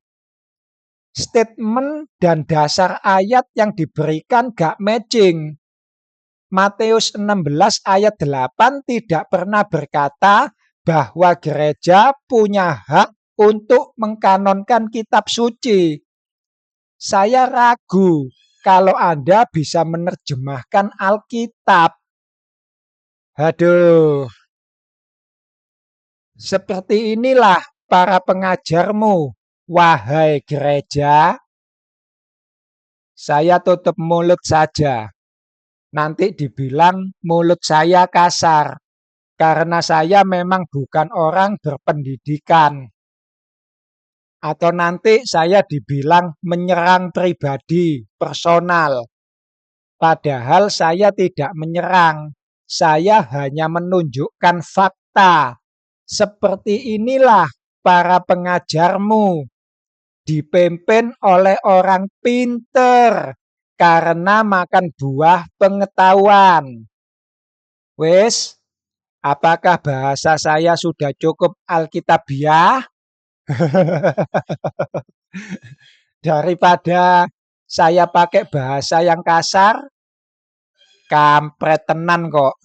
Statement dan dasar ayat yang diberikan gak matching. Matius 16 ayat 8 tidak pernah berkata bahwa gereja punya hak untuk mengkanonkan kitab suci. Saya ragu kalau Anda bisa menerjemahkan Alkitab. Aduh, seperti inilah para pengajarmu, wahai gereja. Saya tutup mulut saja. Nanti dibilang mulut saya kasar, karena saya memang bukan orang berpendidikan. Atau nanti saya dibilang menyerang pribadi, personal. Padahal saya tidak menyerang, saya hanya menunjukkan fakta. Seperti inilah para pengajarmu, dipimpin oleh orang pinter karena makan buah pengetahuan. Wes, apakah bahasa saya sudah cukup alkitabiah? Daripada saya pakai bahasa yang kasar, kampret tenan kok.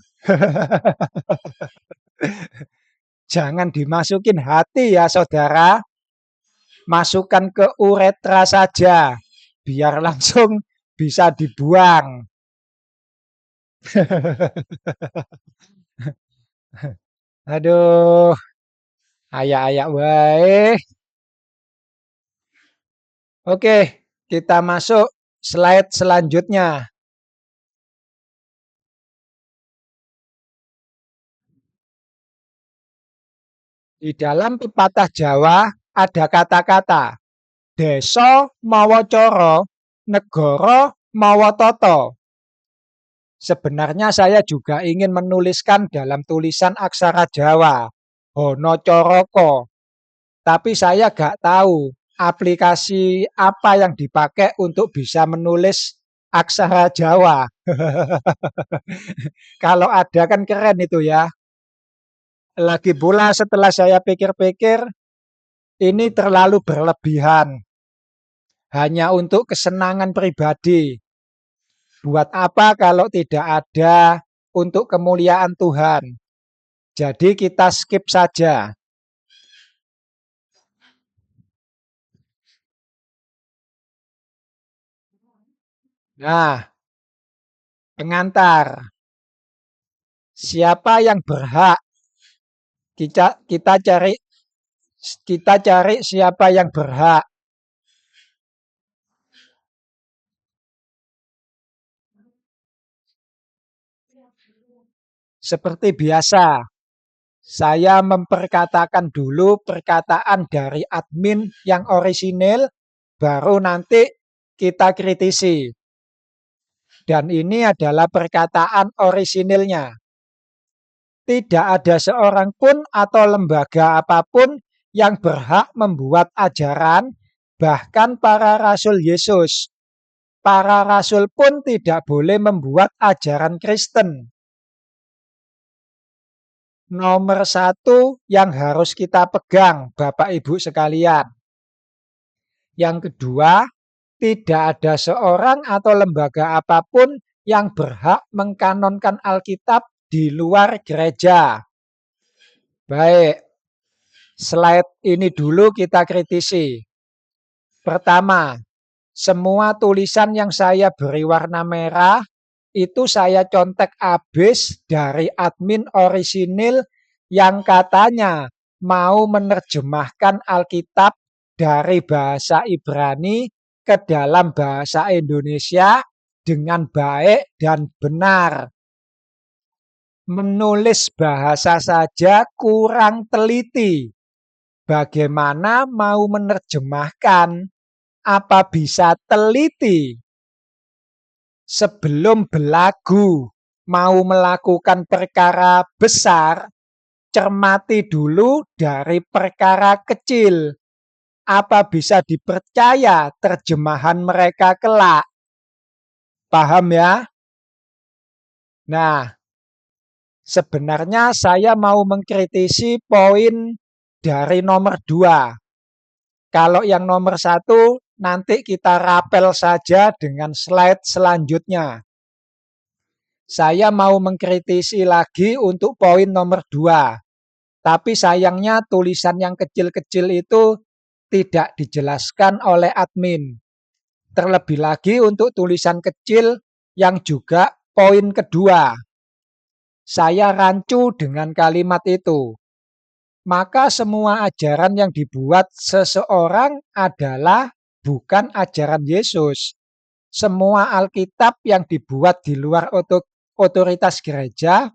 Jangan dimasukin hati ya saudara, masukkan ke uretra saja, biar langsung bisa dibuang. Aduh, ayak-ayak wae. Oke, kita masuk slide selanjutnya. Di dalam pepatah Jawa ada kata-kata desa mawa cara, negara mawa tata. Sebenarnya saya juga ingin menuliskan dalam tulisan aksara Jawa, Hono Coroko. Tapi saya gak tahu aplikasi apa yang dipakai untuk bisa menulis aksara Jawa. Kalau ada kan keren itu ya. Lagi pula setelah saya pikir-pikir, ini terlalu berlebihan. Hanya untuk kesenangan pribadi. Buat apa kalau tidak ada untuk kemuliaan Tuhan? Jadi kita skip saja. Nah, pengantar. Siapa yang berhak? Kita cari siapa yang berhak. Seperti biasa, saya memperkatakan dulu perkataan dari admin yang orisinil, baru nanti kita kritisi. Dan ini adalah perkataan orisinilnya. Tidak ada seorang pun atau lembaga apapun yang berhak membuat ajaran, bahkan para rasul Yesus. Para rasul pun tidak boleh membuat ajaran Kristen. Nomor satu yang harus kita pegang, Bapak Ibu sekalian. Yang kedua, tidak ada seorang atau lembaga apapun yang berhak mengkanonkan Alkitab di luar gereja. Baik, slide ini dulu kita kritisi. Pertama, semua tulisan yang saya beri warna merah itu saya contek habis dari admin orisinil yang katanya mau menerjemahkan Alkitab dari bahasa Ibrani ke dalam bahasa Indonesia dengan baik dan benar. Menulis bahasa saja kurang teliti. Bagaimana mau menerjemahkan? Apa bisa teliti? Sebelum belagu mau melakukan perkara besar, cermati dulu dari perkara kecil. Apa bisa dipercaya terjemahan mereka kelak? Paham ya? Nah, sebenarnya saya mau mengkritisi poin dari nomor 2. Kalau yang nomor 1 nanti kita rapel saja dengan slide selanjutnya. Saya mau mengkritisi lagi untuk poin nomor 2. Tapi sayangnya tulisan yang kecil-kecil itu tidak dijelaskan oleh admin. Terlebih lagi untuk tulisan kecil yang juga poin kedua. Saya rancu dengan kalimat itu. Maka semua ajaran yang dibuat seseorang adalah bukan ajaran Yesus. Semua Alkitab yang dibuat di luar otoritas gereja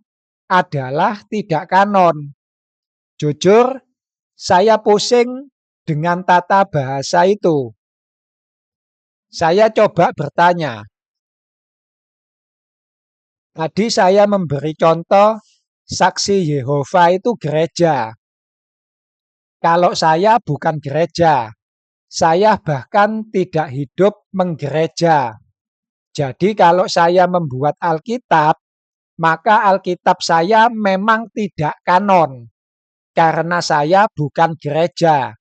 adalah tidak kanon. Jujur, saya pusing dengan tata bahasa itu. Saya coba bertanya. Tadi saya memberi contoh saksi Yehova itu gereja. Kalau saya bukan gereja, saya bahkan tidak hidup menggereja. Jadi kalau saya membuat Alkitab, maka Alkitab saya memang tidak kanon. Karena saya bukan gereja.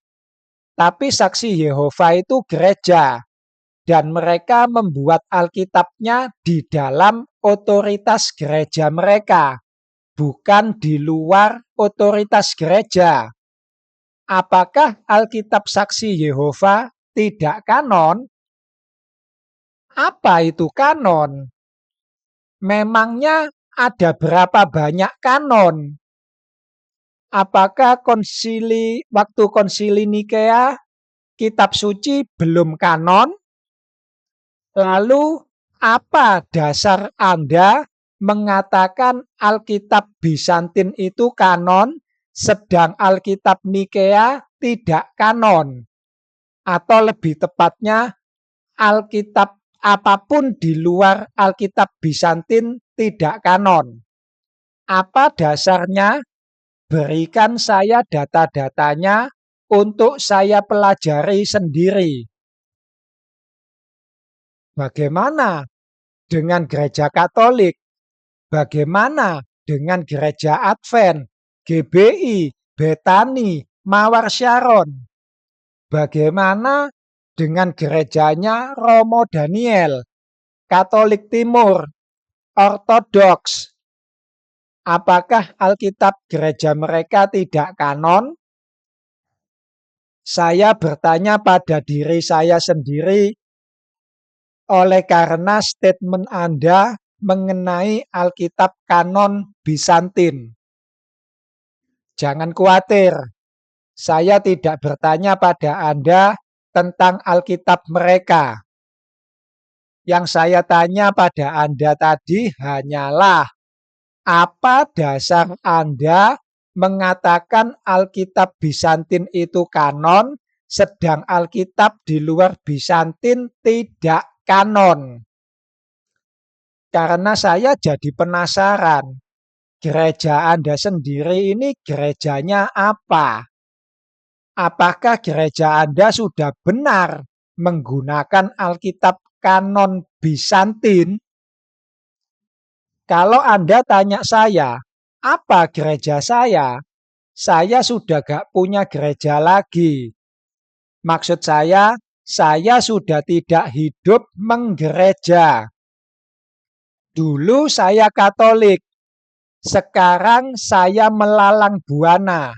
Tapi saksi Yehova itu gereja. Dan mereka membuat Alkitabnya di dalam otoritas gereja mereka. Bukan di luar otoritas gereja. Apakah Alkitab saksi Yehova tidak kanon? Apa itu kanon? Memangnya ada berapa banyak kanon? Apakah waktu konsili Nikea kitab suci belum kanon? Lalu apa dasar Anda mengatakan Alkitab Bizantin itu kanon, sedang Alkitab Nikea tidak kanon? Atau lebih tepatnya, Alkitab apapun di luar Alkitab Bizantin tidak kanon. Apa dasarnya? Berikan saya data-datanya untuk saya pelajari sendiri. Bagaimana dengan gereja Katolik? Bagaimana dengan gereja Advent, GBI, Betani, Mawar Sharon? Bagaimana dengan gerejanya Romo Daniel, Katolik Timur, Ortodoks? Apakah Alkitab gereja mereka tidak kanon? Saya bertanya pada diri saya sendiri oleh karena statement Anda mengenai Alkitab kanon Bizantin. Jangan khawatir, saya tidak bertanya pada Anda tentang Alkitab mereka. Yang saya tanya pada Anda tadi hanyalah, apa dasar Anda mengatakan Alkitab Bizantin itu kanon, sedang Alkitab di luar Bizantin tidak kanon? Karena saya jadi penasaran, gereja Anda sendiri ini gerejanya apa? Apakah gereja Anda sudah benar menggunakan Alkitab kanon Bizantin? Kalau Anda tanya saya, apa gereja saya sudah gak punya gereja lagi. Maksud saya sudah tidak hidup menggereja. Dulu saya Katolik, sekarang saya melalang buana.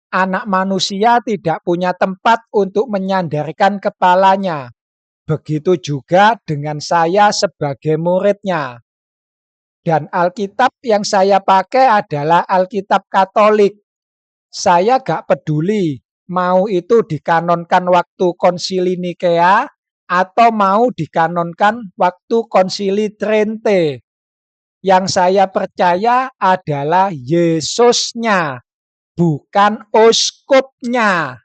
Anak manusia tidak punya tempat untuk menyandarkan kepalanya. Begitu juga dengan saya sebagai muridnya. Dan Alkitab yang saya pakai adalah Alkitab Katolik. Saya gak peduli mau itu dikanonkan waktu konsili Nikea atau mau dikanonkan waktu konsili Trente. Yang saya percaya adalah Yesusnya, bukan uskupnya.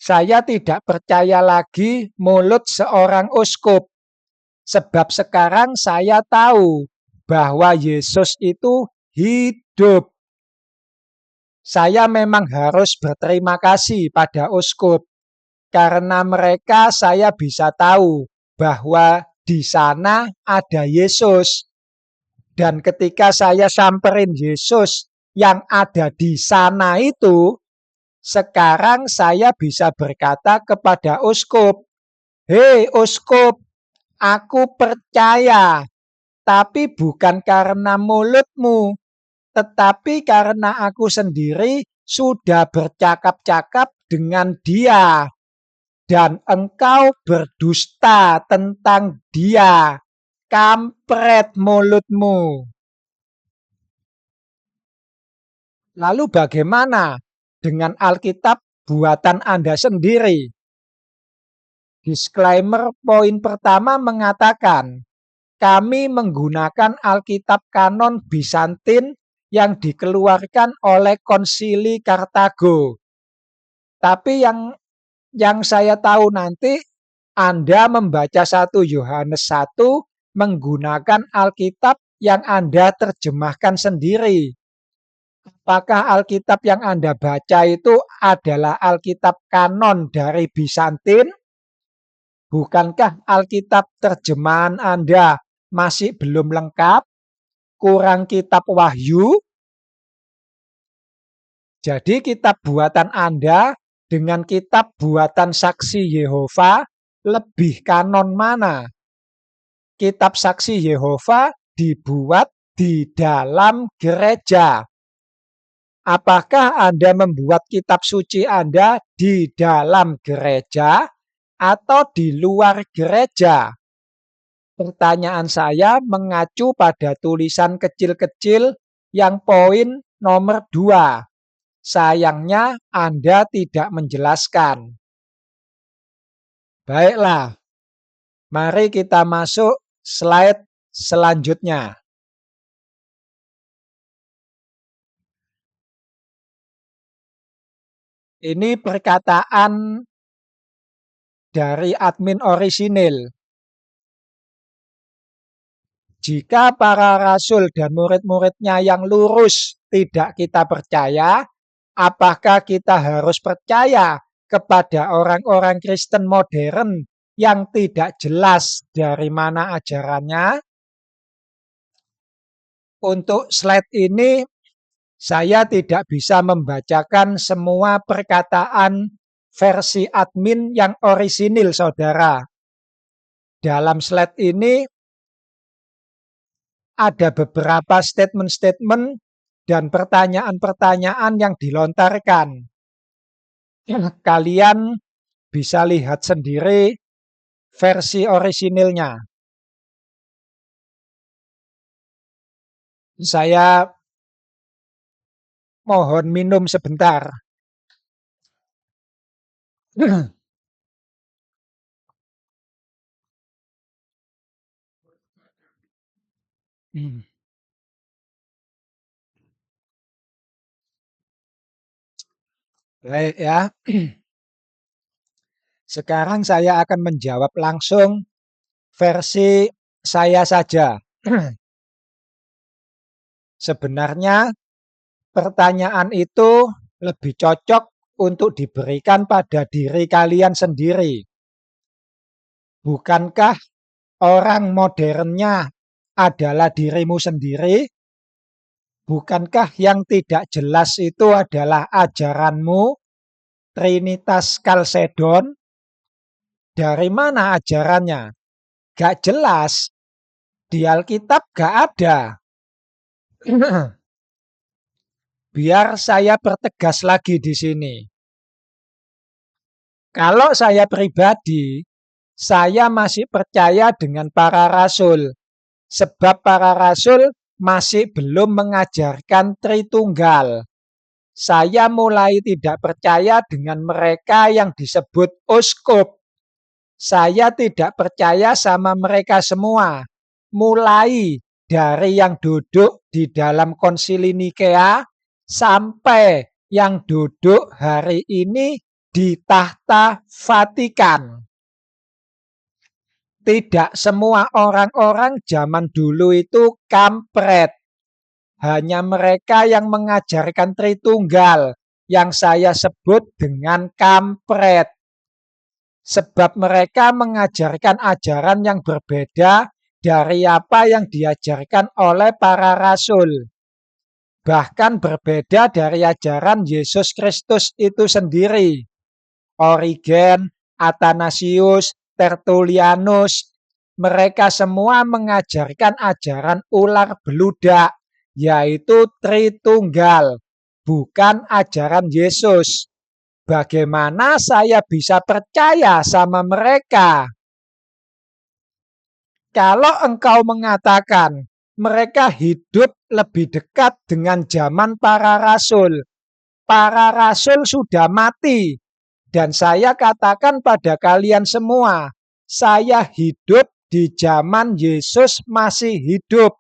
Saya tidak percaya lagi mulut seorang uskup. Sebab sekarang saya tahu bahwa Yesus itu hidup. Saya memang harus berterima kasih pada uskup. Karena mereka saya bisa tahu bahwa di sana ada Yesus. Dan ketika saya samperin Yesus yang ada di sana itu, sekarang saya bisa berkata kepada uskup, "Hei uskup, aku percaya, tapi bukan karena mulutmu, tetapi karena aku sendiri sudah bercakap-cakap dengan dia. dan engkau berdusta tentang dia. Kampret mulutmu. Lalu bagaimana dengan Alkitab buatan Anda sendiri? Disclaimer poin pertama mengatakan, kami menggunakan Alkitab kanon Bizantin yang dikeluarkan oleh Konsili Kartago. Tapi yang saya tahu nanti Anda membaca 1 Yohanes 1 menggunakan Alkitab yang Anda terjemahkan sendiri. Apakah Alkitab yang Anda baca itu adalah Alkitab kanon dari Bizantin? Bukankah Alkitab terjemahan Anda masih belum lengkap? Kurang kitab Wahyu? Jadi kitab buatan Anda dengan kitab buatan Saksi Yehova lebih kanon mana? Kitab Saksi Yehova dibuat di dalam gereja. Apakah Anda membuat kitab suci Anda di dalam gereja atau di luar gereja? Pertanyaan saya mengacu pada tulisan kecil-kecil yang poin nomor 2. Sayangnya Anda tidak menjelaskan. Baiklah, mari kita masuk slide selanjutnya. Ini perkataan dari admin orisinil. Jika para rasul dan murid-muridnya yang lurus tidak kita percaya, apakah kita harus percaya kepada orang-orang Kristen modern yang tidak jelas dari mana ajarannya? Untuk slide ini, saya tidak bisa membacakan semua perkataan versi admin yang orisinil, saudara. Dalam slide ini ada beberapa statement-statement dan pertanyaan-pertanyaan yang dilontarkan. Kalian bisa lihat sendiri versi orisinilnya. Saya mohon minum sebentar. Baik ya. Sekarang saya akan menjawab langsung versi saya saja. Sebenarnya pertanyaan itu lebih cocok untuk diberikan pada diri kalian sendiri. Bukankah orang modernnya adalah dirimu sendiri? Bukankah yang tidak jelas itu adalah ajaranmu, Trinitas Kalsedon? Dari mana ajarannya? Gak jelas. Di Alkitab gak ada. Biar saya pertegas lagi di sini. Kalau saya pribadi, saya masih percaya dengan para rasul. Sebab para rasul masih belum mengajarkan Tritunggal. Saya mulai tidak percaya dengan mereka yang disebut uskup. Saya tidak percaya sama mereka semua. Mulai dari yang duduk di dalam konsili Nikea sampai yang duduk hari ini di tahta Vatikan. Tidak semua orang-orang zaman dulu itu kampret. Hanya mereka yang mengajarkan Tritunggal yang saya sebut dengan kampret. Sebab mereka mengajarkan ajaran yang berbeda dari apa yang diajarkan oleh para rasul. Bahkan berbeda dari ajaran Yesus Kristus itu sendiri. Origen, Athanasius, Tertullianus, mereka semua mengajarkan ajaran ular beludak, yaitu Tritunggal, bukan ajaran Yesus. Bagaimana saya bisa percaya sama mereka? Kalau engkau mengatakan mereka hidup lebih dekat dengan zaman para rasul sudah mati, dan saya katakan pada kalian semua, saya hidup di zaman Yesus masih hidup.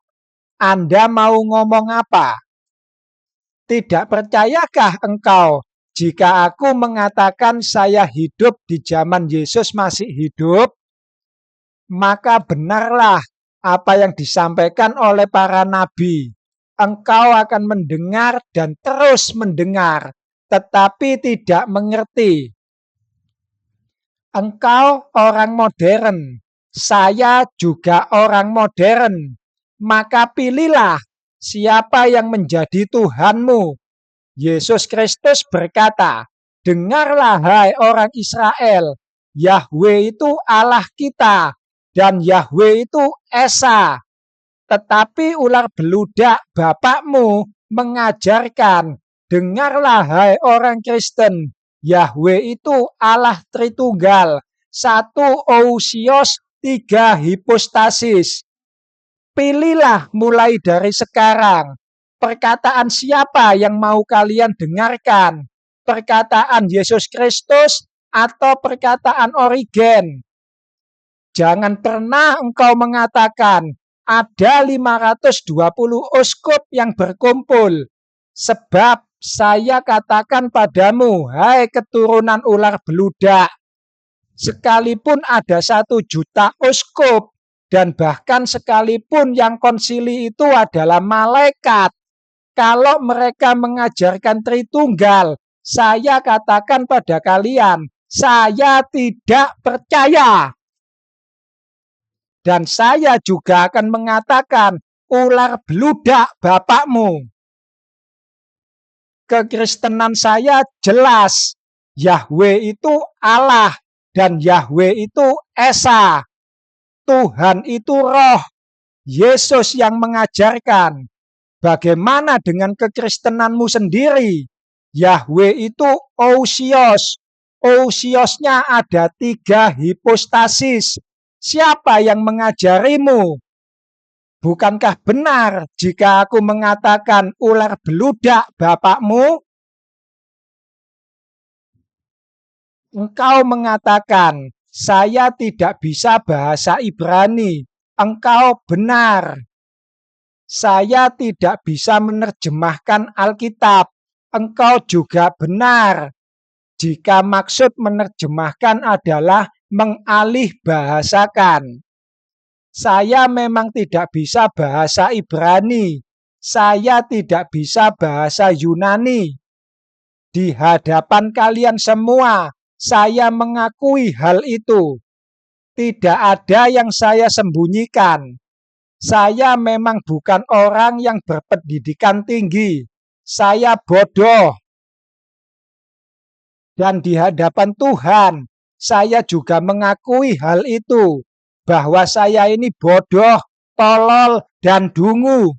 Anda mau ngomong apa? Tidak percayakah engkau jika aku mengatakan saya hidup di zaman Yesus masih hidup? Maka benarlah apa yang disampaikan oleh para nabi. Engkau akan mendengar dan terus mendengar, tetapi tidak mengerti. Engkau orang modern, saya juga orang modern. Maka pilihlah siapa yang menjadi Tuhanmu. Yesus Kristus berkata, dengarlah hai orang Israel, Yahweh itu Allah kita, dan Yahweh itu Esa. Tetapi ular beludak bapakmu mengajarkan, dengarlah hai orang Kristen, Yahweh itu Allah Tritunggal, satu ousios, tiga hipostasis. Pilihlah mulai dari sekarang, perkataan siapa yang mau kalian dengarkan, perkataan Yesus Kristus atau perkataan Origen. Jangan pernah engkau mengatakan ada 520 uskup yang berkumpul. Sebab saya katakan padamu, hai keturunan ular beludak, sekalipun ada 1 juta uskup, dan bahkan sekalipun yang konsili itu adalah malaikat, kalau mereka mengajarkan Tritunggal, saya katakan pada kalian, saya tidak percaya. Dan saya juga akan mengatakan, ular beludak bapakmu. Kekristenan saya jelas, Yahweh itu Allah dan Yahweh itu Esa. Tuhan itu roh, Yesus yang mengajarkan. Bagaimana dengan kekristenanmu sendiri? Yahweh itu ousios. Ousiosnya ada 3 hipostasis. Siapa yang mengajarimu? Bukankah benar jika aku mengatakan ular beludak bapakmu? Engkau mengatakan, saya tidak bisa bahasa Ibrani. Engkau benar. Saya tidak bisa menerjemahkan Alkitab. Engkau juga benar. Jika maksud menerjemahkan adalah mengalih bahasakan. Saya memang tidak bisa bahasa Ibrani. Saya tidak bisa bahasa Yunani. Di hadapan kalian semua, saya mengakui hal itu. Tidak ada yang saya sembunyikan. Saya memang bukan orang yang berpendidikan tinggi. Saya bodoh. Dan di hadapan Tuhan, saya juga mengakui hal itu. Bahwa saya ini bodoh, tolol, dan dungu.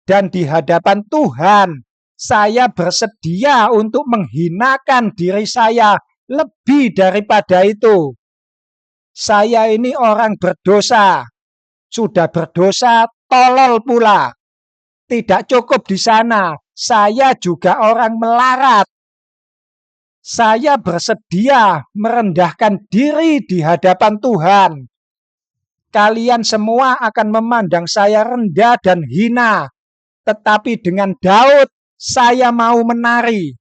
Dan di hadapan Tuhan, saya bersedia untuk menghinakan diri saya lebih daripada itu. Saya ini orang berdosa. Sudah berdosa, tolol pula. Tidak cukup di sana, saya juga orang melarat. Saya bersedia merendahkan diri di hadapan Tuhan. Kalian semua akan memandang saya rendah dan hina. Tetapi dengan Daud, saya mau menari.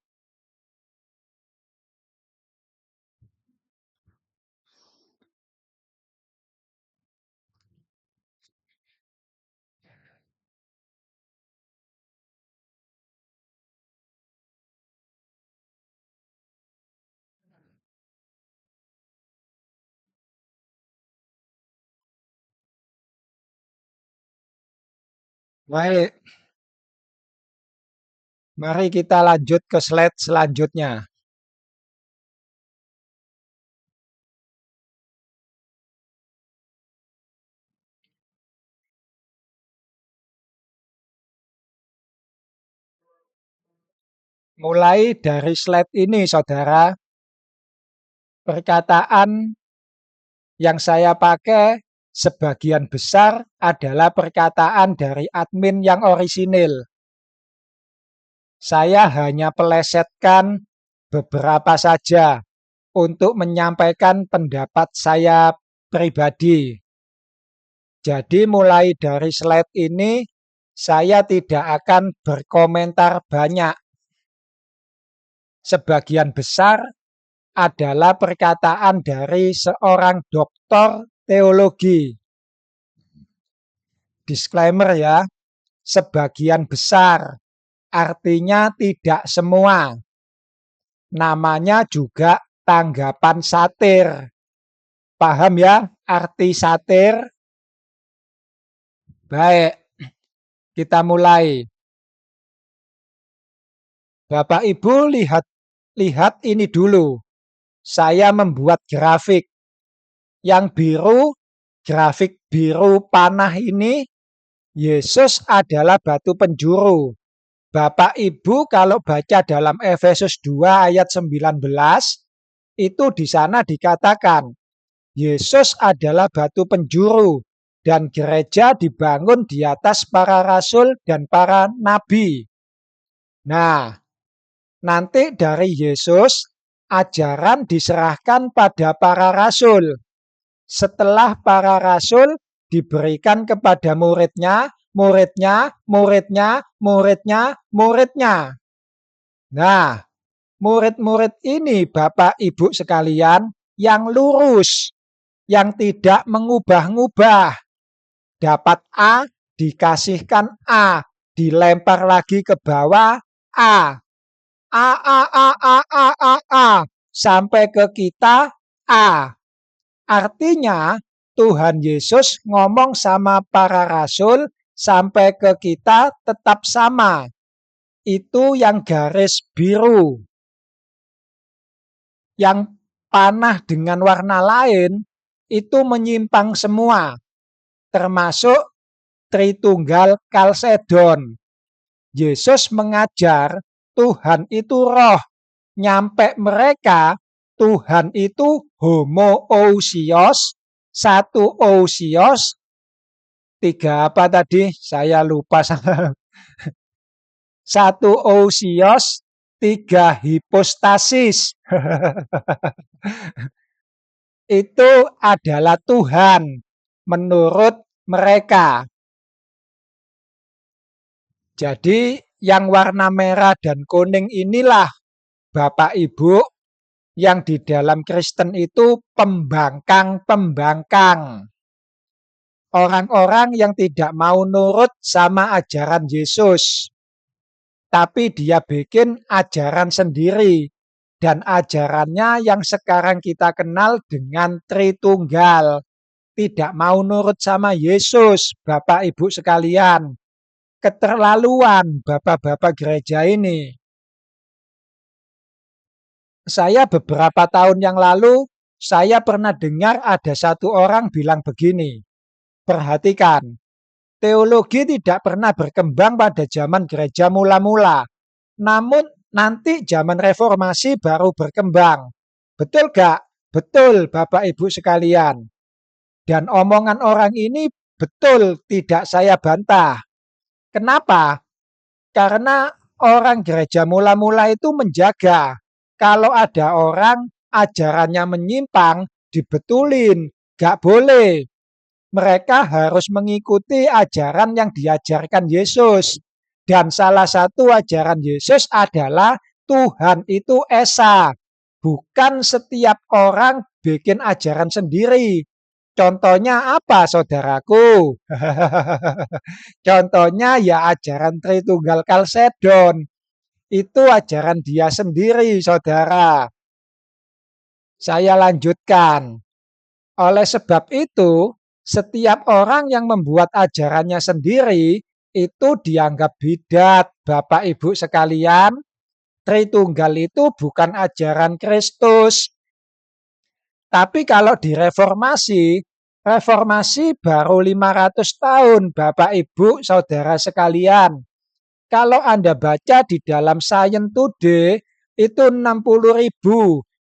Baik, mari kita lanjut ke slide selanjutnya. Mulai dari slide ini, saudara, perkataan yang saya pakai sebagian besar adalah perkataan dari admin yang orisinil. Saya hanya pelesetkan beberapa saja untuk menyampaikan pendapat saya pribadi. Jadi mulai dari slide ini, saya tidak akan berkomentar banyak. Sebagian besar adalah perkataan dari seorang doktor teologi. Disclaimer ya, sebagian besar, artinya tidak semua. Namanya juga tanggapan satir. Paham ya arti satir? Baik, kita mulai. Bapak Ibu lihat ini dulu. Saya membuat grafik. Yang biru, grafik biru panah ini, Yesus adalah batu penjuru. Bapak Ibu kalau baca dalam Efesus 2 ayat 19, itu di sana dikatakan, Yesus adalah batu penjuru dan gereja dibangun di atas para rasul dan para nabi. Nah, nanti dari Yesus, ajaran diserahkan pada para rasul. Setelah para rasul diberikan kepada muridnya, muridnya. Nah, murid-murid ini Bapak Ibu sekalian yang lurus, yang tidak mengubah-ngubah. Dapat A, dikasihkan A, dilempar lagi ke bawah A. Sampai ke kita A. Artinya Tuhan Yesus ngomong sama para rasul sampai ke kita tetap sama. Itu yang garis biru. Yang panah dengan warna lain itu menyimpang semua. Termasuk Tritunggal Kalsedon. Yesus mengajar Tuhan itu roh. Nyampe mereka Tuhan itu homoousios, satu ousios, tiga apa tadi? Saya lupa. Satu ousios, tiga hipostasis. Itu adalah Tuhan menurut mereka. Jadi yang warna merah dan kuning inilah Bapak Ibu yang di dalam Kristen itu pembangkang-pembangkang. Orang-orang yang tidak mau nurut sama ajaran Yesus. Tapi dia bikin ajaran sendiri. Dan ajarannya yang sekarang kita kenal dengan Tritunggal. Tidak mau nurut sama Yesus, Bapak Ibu sekalian. Keterlaluan bapak-bapak gereja ini. Saya beberapa tahun yang lalu, saya pernah dengar ada satu orang bilang begini. Perhatikan, teologi tidak pernah berkembang pada zaman gereja mula-mula. Namun nanti zaman reformasi baru berkembang. Betul gak? Betul Bapak Ibu sekalian. Dan omongan orang ini betul tidak saya bantah. Kenapa? Karena orang gereja mula-mula itu menjaga. Kalau ada orang ajarannya menyimpang, dibetulin. Gak boleh. Mereka harus mengikuti ajaran yang diajarkan Yesus. Dan salah satu ajaran Yesus adalah Tuhan itu esa. Bukan setiap orang bikin ajaran sendiri. Contohnya apa, saudaraku? Contohnya ya ajaran Tritunggal Kalsedon. Itu ajaran dia sendiri, saudara. Saya lanjutkan. Oleh sebab itu, setiap orang yang membuat ajarannya sendiri, itu dianggap bidat, Bapak Ibu sekalian. Tritunggal itu bukan ajaran Kristus. Tapi kalau direformasi, reformasi baru 500 tahun, Bapak Ibu, saudara sekalian. Kalau Anda baca di dalam Science Today itu 60.000.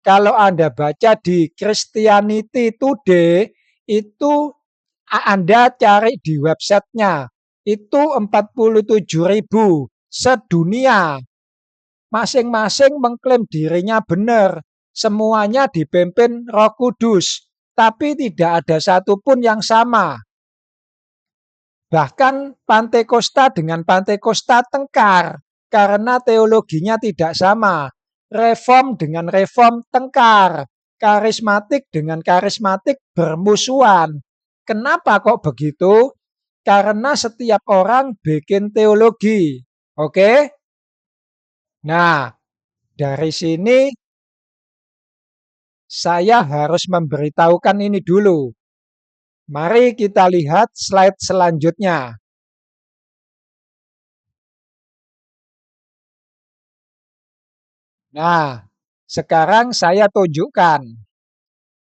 Kalau Anda baca di Christianity Today itu Anda cari di websitenya itu 47.000 sedunia. Masing-masing mengklaim dirinya benar. Semuanya dipimpin Roh Kudus, tapi tidak ada satupun yang sama. Bahkan Pantekosta dengan Pantekosta tengkar karena teologinya tidak sama. Reform dengan reform tengkar. Karismatik dengan karismatik bermusuhan. Kenapa kok begitu? Karena setiap orang bikin teologi. Oke? Nah, dari sini saya harus memberitahukan ini dulu. Mari kita lihat slide selanjutnya. Nah, sekarang saya tunjukkan.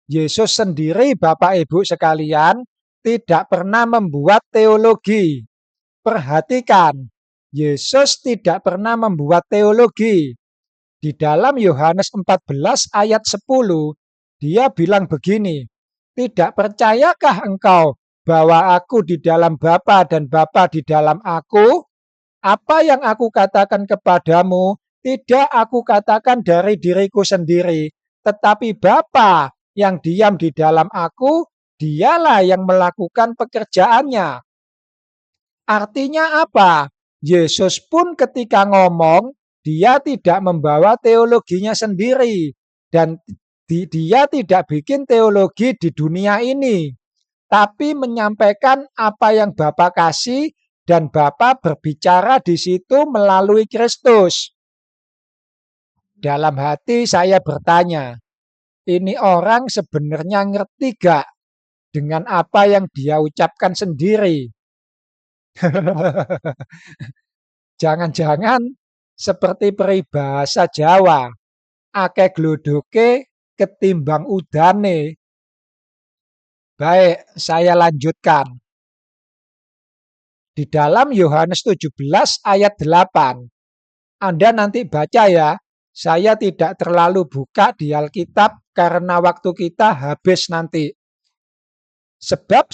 Yesus sendiri, Bapak Ibu sekalian, tidak pernah membuat teologi. Perhatikan, Yesus tidak pernah membuat teologi. Di dalam Yohanes 14 ayat 10, dia bilang begini, "Tidak percayakah engkau bahwa aku di dalam Bapa dan Bapa di dalam aku? Apa yang aku katakan kepadamu, tidak aku katakan dari diriku sendiri, tetapi Bapa yang diam di dalam aku, dialah yang melakukan pekerjaannya." Artinya apa? Yesus pun ketika ngomong, dia tidak membawa teologinya sendiri. Dan dia tidak bikin teologi di dunia ini. Tapi menyampaikan apa yang Bapa kasih dan Bapa berbicara di situ melalui Kristus. Dalam hati saya bertanya, ini orang sebenarnya ngerti gak dengan apa yang dia ucapkan sendiri? Jangan-jangan seperti peribahasa Jawa, akeh glodoke ketimbang udane. Baik, saya lanjutkan. Di dalam Yohanes 17 ayat 8, Anda nanti baca ya, saya tidak terlalu buka di Alkitab karena waktu kita habis nanti. Sebab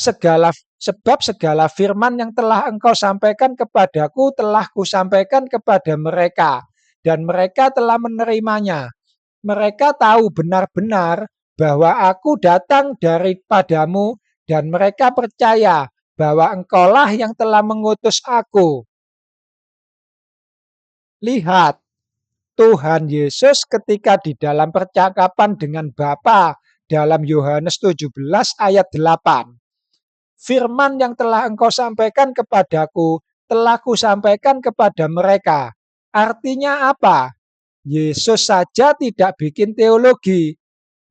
segala firman yang telah engkau sampaikan kepadaku telah kusampaikan kepada mereka, dan mereka telah menerimanya. Mereka tahu benar-benar bahwa aku datang daripadamu, dan mereka percaya bahwa engkaulah yang telah mengutus aku. Lihat, Tuhan Yesus ketika di dalam percakapan dengan Bapa dalam Yohanes 17 ayat 8. Firman yang telah engkau sampaikan kepadaku, telah kusampaikan kepada mereka. Artinya apa? Yesus saja tidak bikin teologi.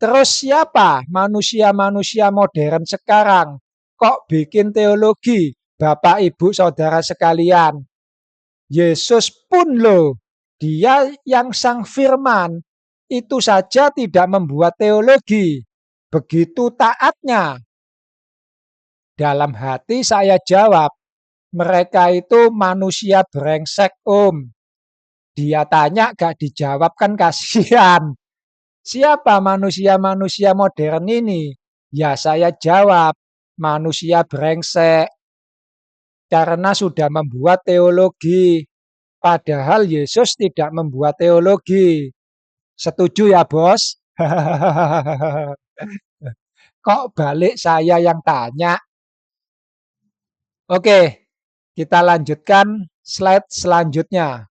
Terus siapa manusia-manusia modern sekarang? Kok bikin teologi? Bapak, Ibu, Saudara sekalian. Yesus pun loh, dia yang sang firman, itu saja tidak membuat teologi. Begitu taatnya. Dalam hati saya jawab, mereka itu manusia brengsek om. Dia tanya gak dijawab kan kasihan. Siapa manusia-manusia modern ini? Ya saya jawab, manusia brengsek. Karena sudah membuat teologi. Padahal Yesus tidak membuat teologi. Setuju ya bos? Kok balik saya yang tanya? Oke, kita lanjutkan slide selanjutnya.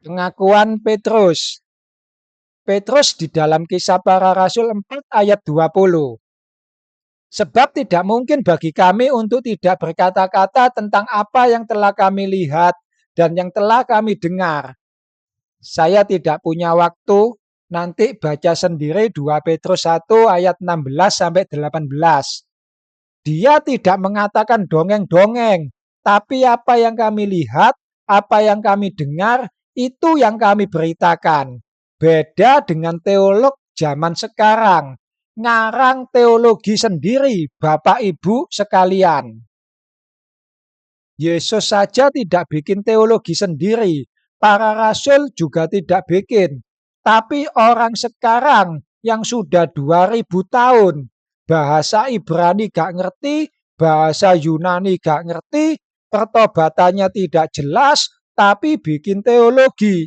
Pengakuan Petrus. Petrus di dalam Kisah Para Rasul 4 ayat 20. Sebab tidak mungkin bagi kami untuk tidak berkata-kata tentang apa yang telah kami lihat dan yang telah kami dengar. Saya tidak punya waktu, nanti baca sendiri 2 Petrus 1 ayat 16 sampai 18. Dia tidak mengatakan dongeng-dongeng, tapi apa yang kami lihat, apa yang kami dengar, itu yang kami beritakan. Beda dengan teolog zaman sekarang ngarang teologi sendiri, Bapak Ibu sekalian. Yesus saja tidak bikin teologi sendiri, para rasul juga tidak bikin. Tapi orang sekarang yang sudah 2000 tahun, bahasa Ibrani gak ngerti, bahasa Yunani gak ngerti, pertobatannya tidak jelas, tapi bikin teologi.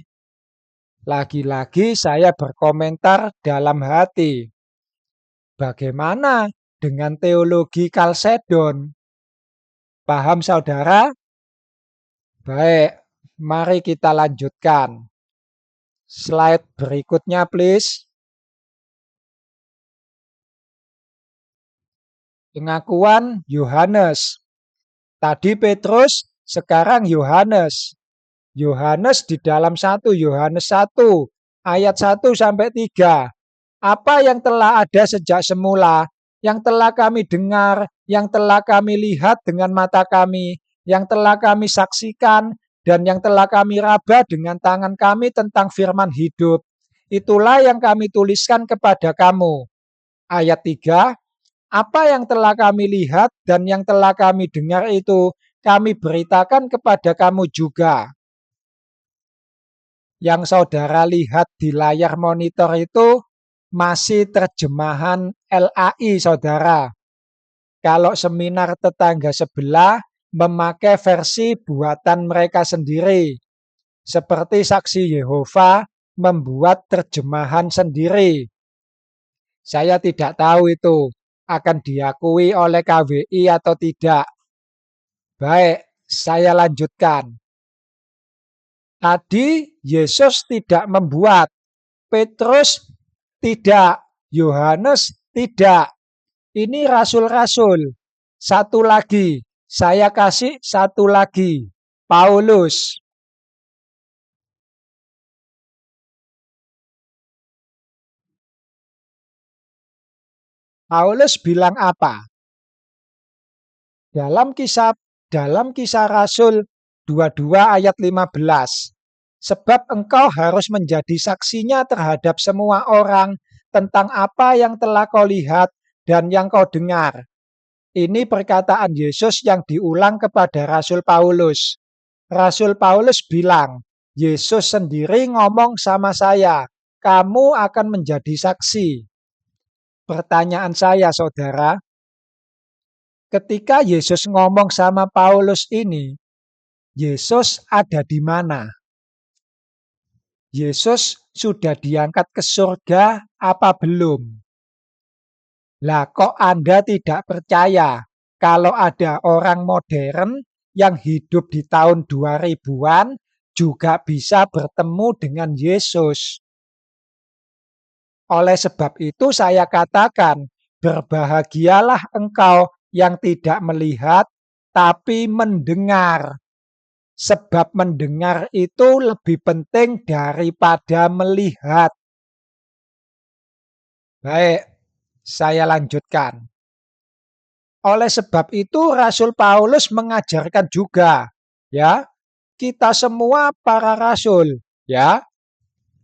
Lagi-lagi saya berkomentar dalam hati. Bagaimana dengan teologi Kalsedon? Paham saudara? Baik, mari kita lanjutkan. Slide berikutnya please. Pengakuan Yohanes. Tadi Petrus, sekarang Yohanes. Yohanes di dalam 1 Yohanes 1 ayat 1 sampai 3. Apa yang telah ada sejak semula, yang telah kami dengar, yang telah kami lihat dengan mata kami, yang telah kami saksikan, dan yang telah kami raba dengan tangan kami tentang firman hidup. Itulah yang kami tuliskan kepada kamu. Ayat 3, apa yang telah kami lihat dan yang telah kami dengar itu, kami beritakan kepada kamu juga. Yang saudara lihat di layar monitor itu masih terjemahan LAI, saudara. Kalau seminar tetangga sebelah memakai versi buatan mereka sendiri. Seperti Saksi Yehova membuat terjemahan sendiri. Saya tidak tahu itu akan diakui oleh KWI atau tidak. Baik, saya lanjutkan. Tadi Yesus tidak membuat, Petrus tidak, Yohanes tidak. Ini rasul-rasul. Satu lagi, saya kasih satu lagi, Paulus. Paulus bilang apa? Dalam kisah Rasul 22 ayat 15. Sebab engkau harus menjadi saksinya terhadap semua orang tentang apa yang telah kau lihat dan yang kau dengar. Ini perkataan Yesus yang diulang kepada Rasul Paulus. Rasul Paulus bilang, Yesus sendiri ngomong sama saya, kamu akan menjadi saksi. Pertanyaan saya, saudara, ketika Yesus ngomong sama Paulus ini, Yesus ada di mana? Yesus sudah diangkat ke surga apa belum? Lah kok Anda tidak percaya kalau ada orang modern yang hidup di tahun 2000-an juga bisa bertemu dengan Yesus? Oleh sebab itu saya katakan, berbahagialah engkau yang tidak melihat tapi mendengar. Sebab mendengar itu lebih penting daripada melihat. Baik, saya lanjutkan. Oleh sebab itu Rasul Paulus mengajarkan juga, ya, kita semua para rasul, ya,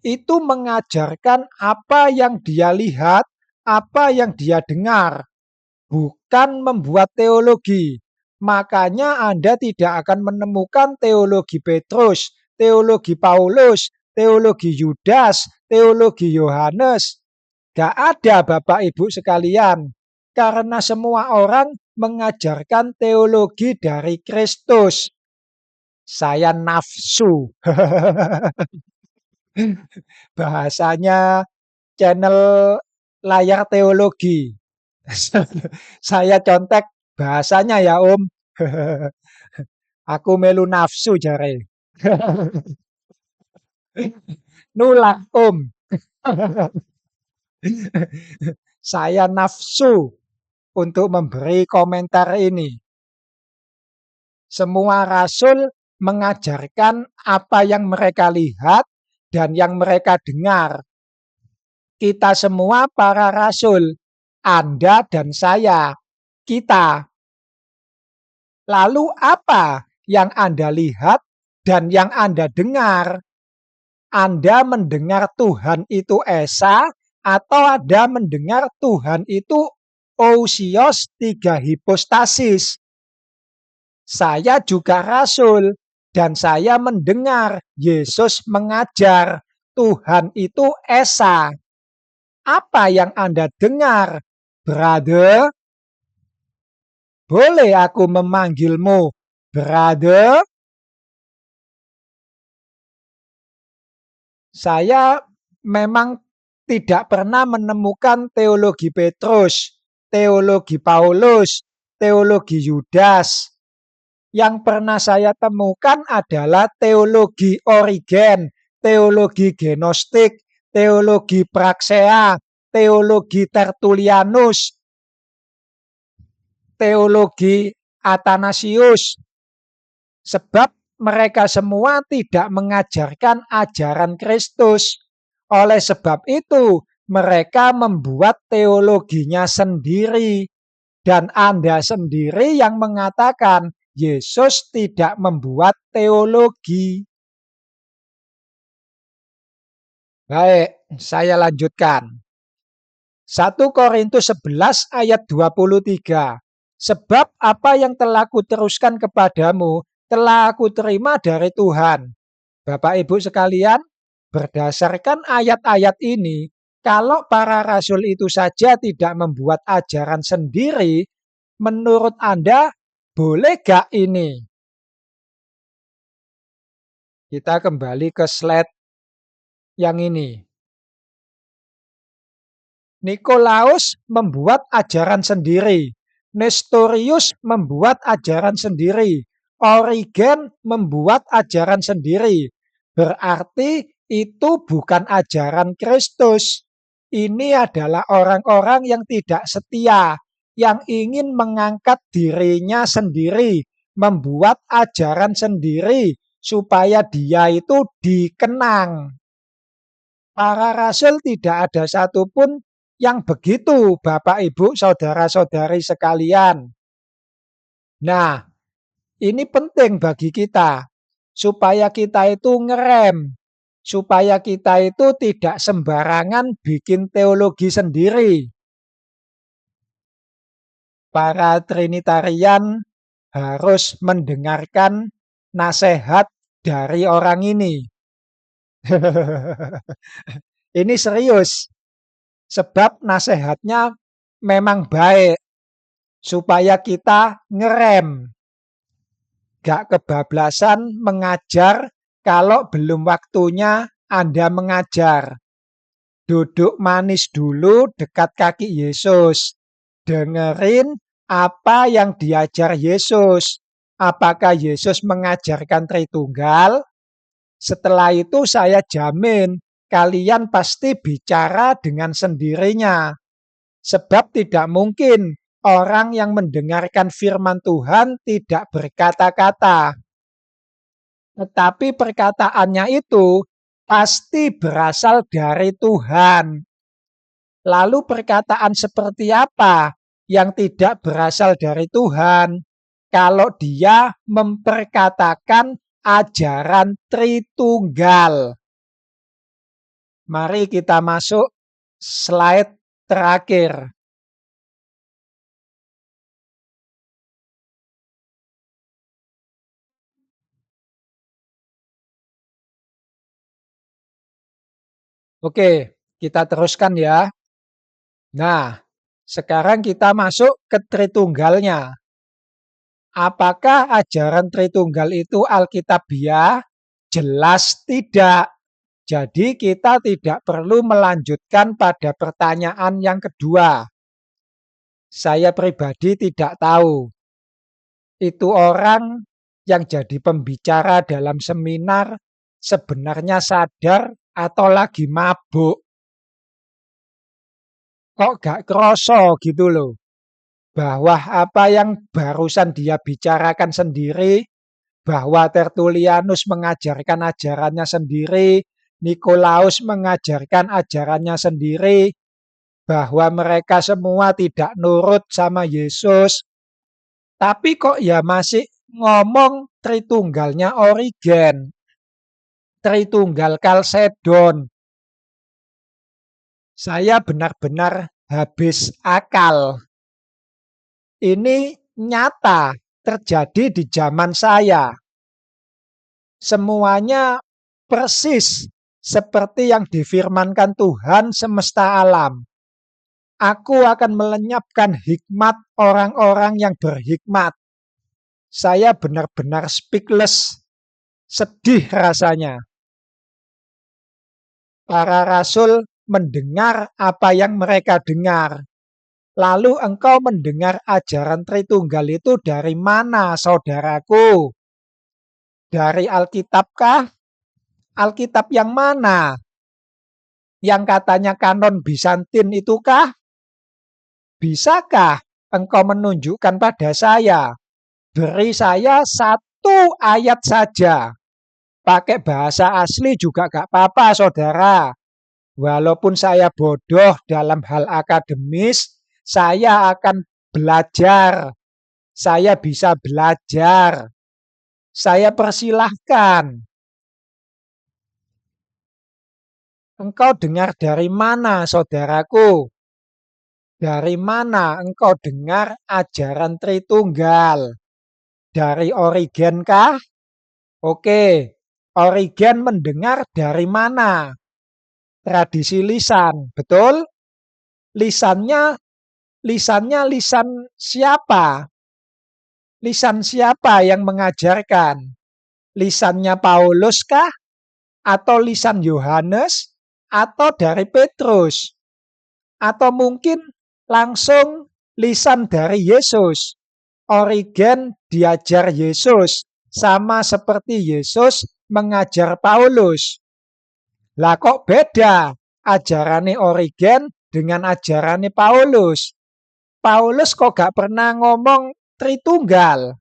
itu mengajarkan apa yang dia lihat, apa yang dia dengar, bukan membuat teologi. Makanya Anda tidak akan menemukan teologi Petrus, teologi Paulus, teologi Yudas, teologi Yohanes. Gak ada Bapak Ibu sekalian. Karena semua orang mengajarkan teologi dari Kristus. Saya nafsu. Bahasanya channel layar teologi. Saya contek bahasanya ya Om. Aku melu nafsu jare. Nulak Om. Saya nafsu untuk memberi komentar ini. Semua rasul mengajarkan apa yang mereka lihat dan yang mereka dengar. Kita semua para rasul, Anda dan saya, kita. Lalu apa yang Anda lihat dan yang Anda dengar? Anda mendengar Tuhan itu esa Atau Anda mendengar Tuhan itu ousios, tiga hipostasis. Saya juga rasul dan saya mendengar Yesus mengajar Tuhan itu esa. Apa yang Anda dengar, brother? Boleh aku memanggilmu brother? Saya memang tidak pernah menemukan teologi Petrus, teologi Paulus, teologi Yudas. Yang pernah saya temukan adalah teologi Origen, teologi Gnostik, teologi Praxea, teologi Tertullianus, teologi Athanasius. Sebab mereka semua tidak mengajarkan ajaran Kristus. Oleh sebab itu, mereka membuat teologinya sendiri. Dan Anda sendiri yang mengatakan Yesus tidak membuat teologi. Baik, saya lanjutkan. 1 Korintus 11 ayat 23. Sebab apa yang telah kuteruskan kepadamu telah aku terima dari Tuhan. Bapak Ibu sekalian, berdasarkan ayat-ayat ini, kalau para rasul itu saja tidak membuat ajaran sendiri, menurut Anda boleh gak ini? Kita kembali ke slide yang ini. Nikolaus membuat ajaran sendiri. Nestorius membuat ajaran sendiri. Origen membuat ajaran sendiri. Berarti itu bukan ajaran Kristus. Ini adalah orang-orang yang tidak setia, yang ingin mengangkat dirinya sendiri, membuat ajaran sendiri, supaya dia itu dikenang. Para rasul tidak ada satupun yang begitu, Bapak, Ibu, saudara-saudari sekalian. Nah, ini penting bagi kita, supaya kita itu ngerem, supaya kita itu tidak sembarangan bikin teologi sendiri. Para Trinitarian harus mendengarkan nasihat dari orang ini. Ini serius, sebab nasihatnya memang baik, supaya kita ngerem. Gak kebablasan mengajar kalau belum waktunya Anda mengajar. Duduk manis dulu dekat kaki Yesus. Dengerin apa yang diajar Yesus. Apakah Yesus mengajarkan Tritunggal? Setelah itu saya jamin kalian pasti bicara dengan sendirinya. Sebab tidak mungkin orang yang mendengarkan firman Tuhan tidak berkata-kata. Tetapi perkataannya itu pasti berasal dari Tuhan. Lalu perkataan seperti apa yang tidak berasal dari Tuhan? Kalau dia memperkatakan ajaran Tritunggal. Mari kita masuk slide terakhir. Oke, kita teruskan ya. Nah, sekarang kita masuk ke Tritunggalnya. Apakah ajaran Tritunggal itu Alkitabiah? Jelas tidak. Jadi kita tidak perlu melanjutkan pada pertanyaan yang kedua. Saya pribadi tidak tahu. Itu orang yang jadi pembicara dalam seminar sebenarnya sadar atau lagi mabuk. Kok gak kroso gitu loh. Bahwa apa yang barusan dia bicarakan sendiri, bahwa Tertullianus mengajarkan ajarannya sendiri, Nikolaus mengajarkan ajarannya sendiri, bahwa mereka semua tidak nurut sama Yesus. Tapi kok ya masih ngomong Tritunggalnya Origen, Tritunggal Kalsedon. Saya benar-benar habis akal. Ini nyata terjadi di zaman saya. Semuanya persis seperti yang difirmankan Tuhan semesta alam. Aku akan melenyapkan hikmat orang-orang yang berhikmat. Saya benar-benar speechless, sedih rasanya. Para rasul mendengar apa yang mereka dengar. Lalu engkau mendengar ajaran Tritunggal itu dari mana, saudaraku? Dari Alkitabkah? Alkitab yang mana? Yang katanya kanon Bizantin itukah? Bisakah engkau menunjukkan pada saya? Beri saya satu ayat saja. Pakai bahasa asli juga gak apa-apa, saudara. Walaupun saya bodoh dalam hal akademis, saya akan belajar. Saya bisa belajar. Saya persilahkan. Engkau dengar dari mana, saudaraku? Dari mana engkau dengar ajaran Tritunggal? Dari Origen kah? Oke, Origen mendengar dari mana? Tradisi lisan, betul? Lisannya lisan siapa? Lisan siapa yang mengajarkan? Lisannya Paulus kah? Atau lisan Yohanes? Atau dari Petrus? Atau mungkin langsung lisan dari Yesus? Origen diajar Yesus, sama seperti Yesus mengajar Paulus. Lah kok beda ajarane Origen dengan ajarane Paulus? Paulus kok gak pernah ngomong Tritunggal?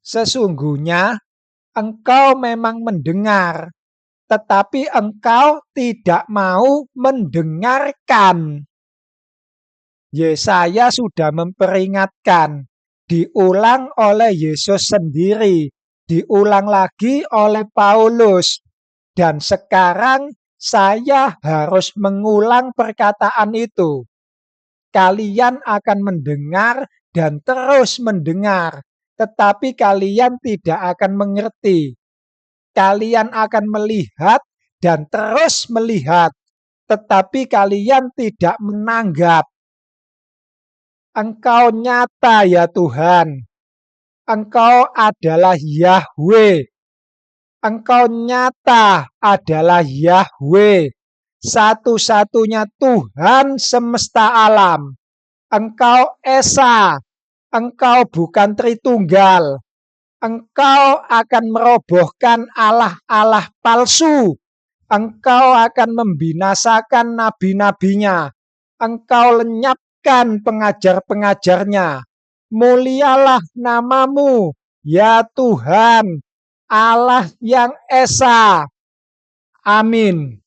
Sesungguhnya engkau memang mendengar, tetapi engkau tidak mau mendengarkan. Yesaya sudah memperingatkan, diulang oleh Yesus sendiri, diulang lagi oleh Paulus. Dan sekarang saya harus mengulang perkataan itu. Kalian akan mendengar dan terus mendengar, tetapi kalian tidak akan mengerti. Kalian akan melihat dan terus melihat, tetapi kalian tidak menanggap. Engkau nyata ya Tuhan. Engkau adalah Yahweh. Engkau nyata adalah Yahweh. Satu-satunya Tuhan semesta alam. Engkau Esa. Engkau bukan Tritunggal. Engkau akan merobohkan Allah-Allah palsu. Engkau akan membinasakan nabi-nabinya. Engkau lenyapkan pengajar-pengajarnya. Mulialah namamu, ya Tuhan, Allah yang Esa. Amin.